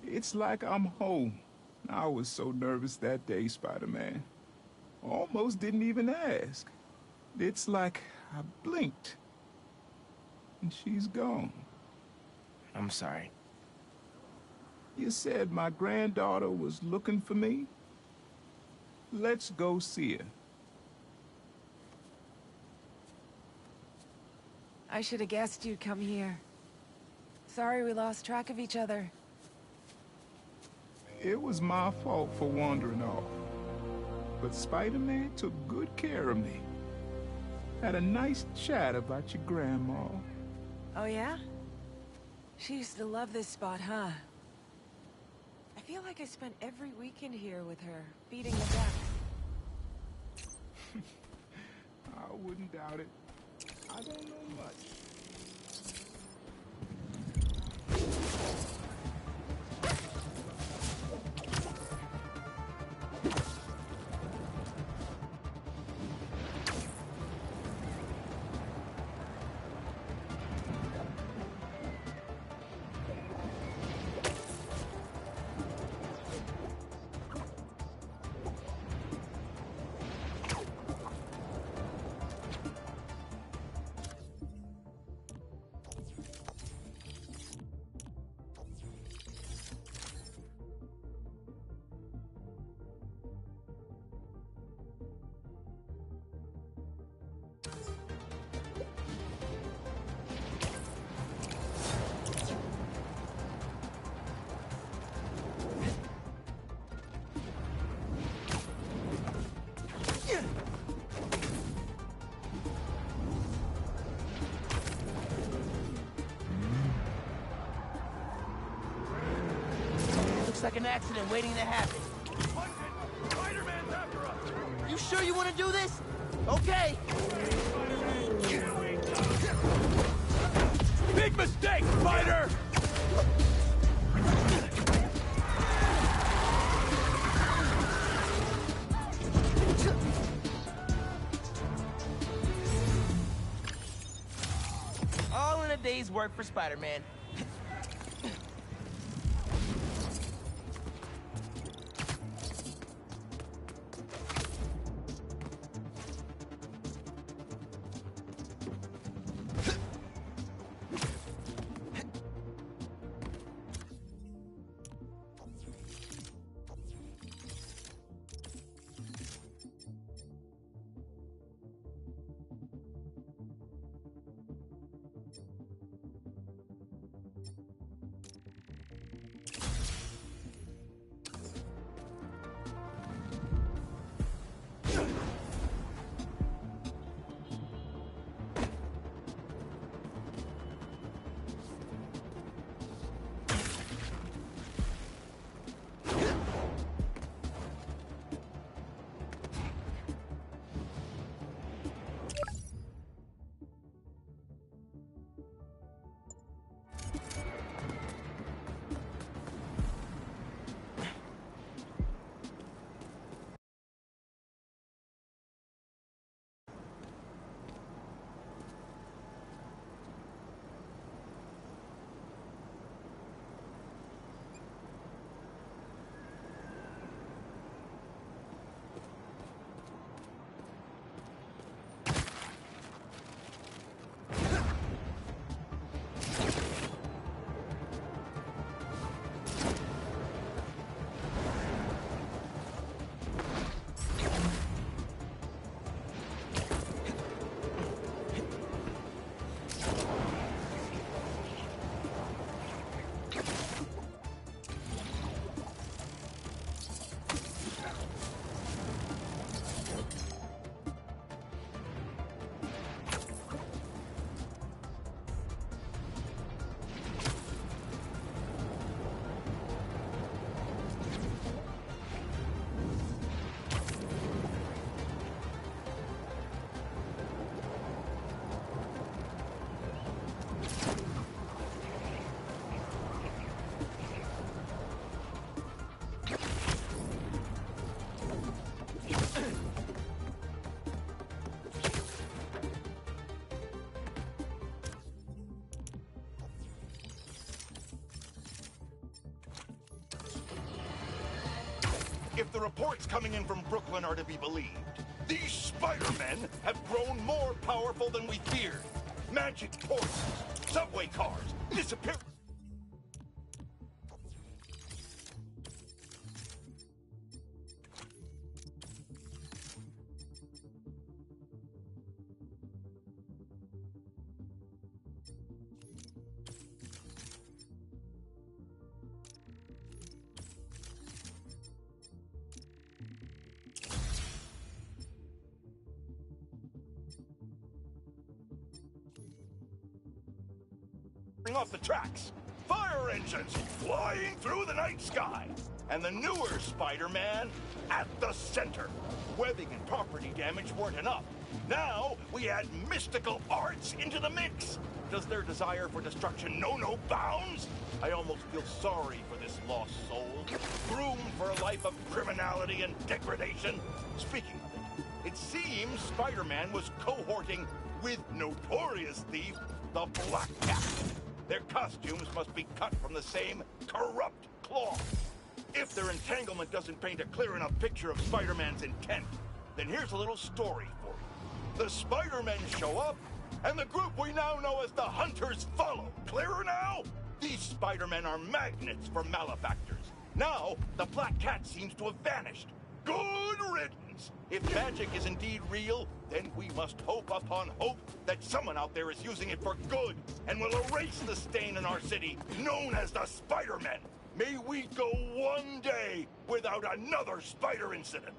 it's like I'm home. I was so nervous that day, Spider-Man. Almost didn't even ask. It's like I blinked. And she's gone. I'm sorry. You said my granddaughter was looking for me? Let's go see her. I should have guessed you'd come here. Sorry we lost track of each other. It was my fault for wandering off. But Spider-Man took good care of me. Had a nice chat about your grandma. Oh, yeah? She used to love this spot, huh? I feel like I spent every weekend here with her, feeding the ducks. I wouldn't doubt it. I don't know much. Like an accident waiting to happen. Spider-Man's after us! You sure you want to do this? Okay. Big mistake, Spider! All in a day's work for Spider-Man. the reports coming in from Brooklyn are to be believed, these Spider-Men have grown more powerful than we feared. Magic horses, subway cars, disappear... off the tracks. Fire engines flying through the night sky. And the newer Spider-Man at the center. Webbing and property damage weren't enough. Now we add mystical arts into the mix. Does their desire for destruction know no bounds? I almost feel sorry for this lost soul, groomed for a life of criminality and degradation. Speaking of it, it seems Spider-Man was cohorting with notorious thief, the Black Cat. Their costumes must be cut from the same corrupt cloth. If their entanglement doesn't paint a clear enough picture of Spider-Man's intent, then here's a little story for you. The Spider-Men show up, and the group we now know as the Hunters follow. Clearer now? These Spider-Men are magnets for malefactors. Now, the Black Cat seems to have vanished. Good riddance! If magic is indeed real, then we must hope upon hope that someone out there is using it for good and will erase the stain in our city known as the Spider-Men. May we go one day without another spider incident.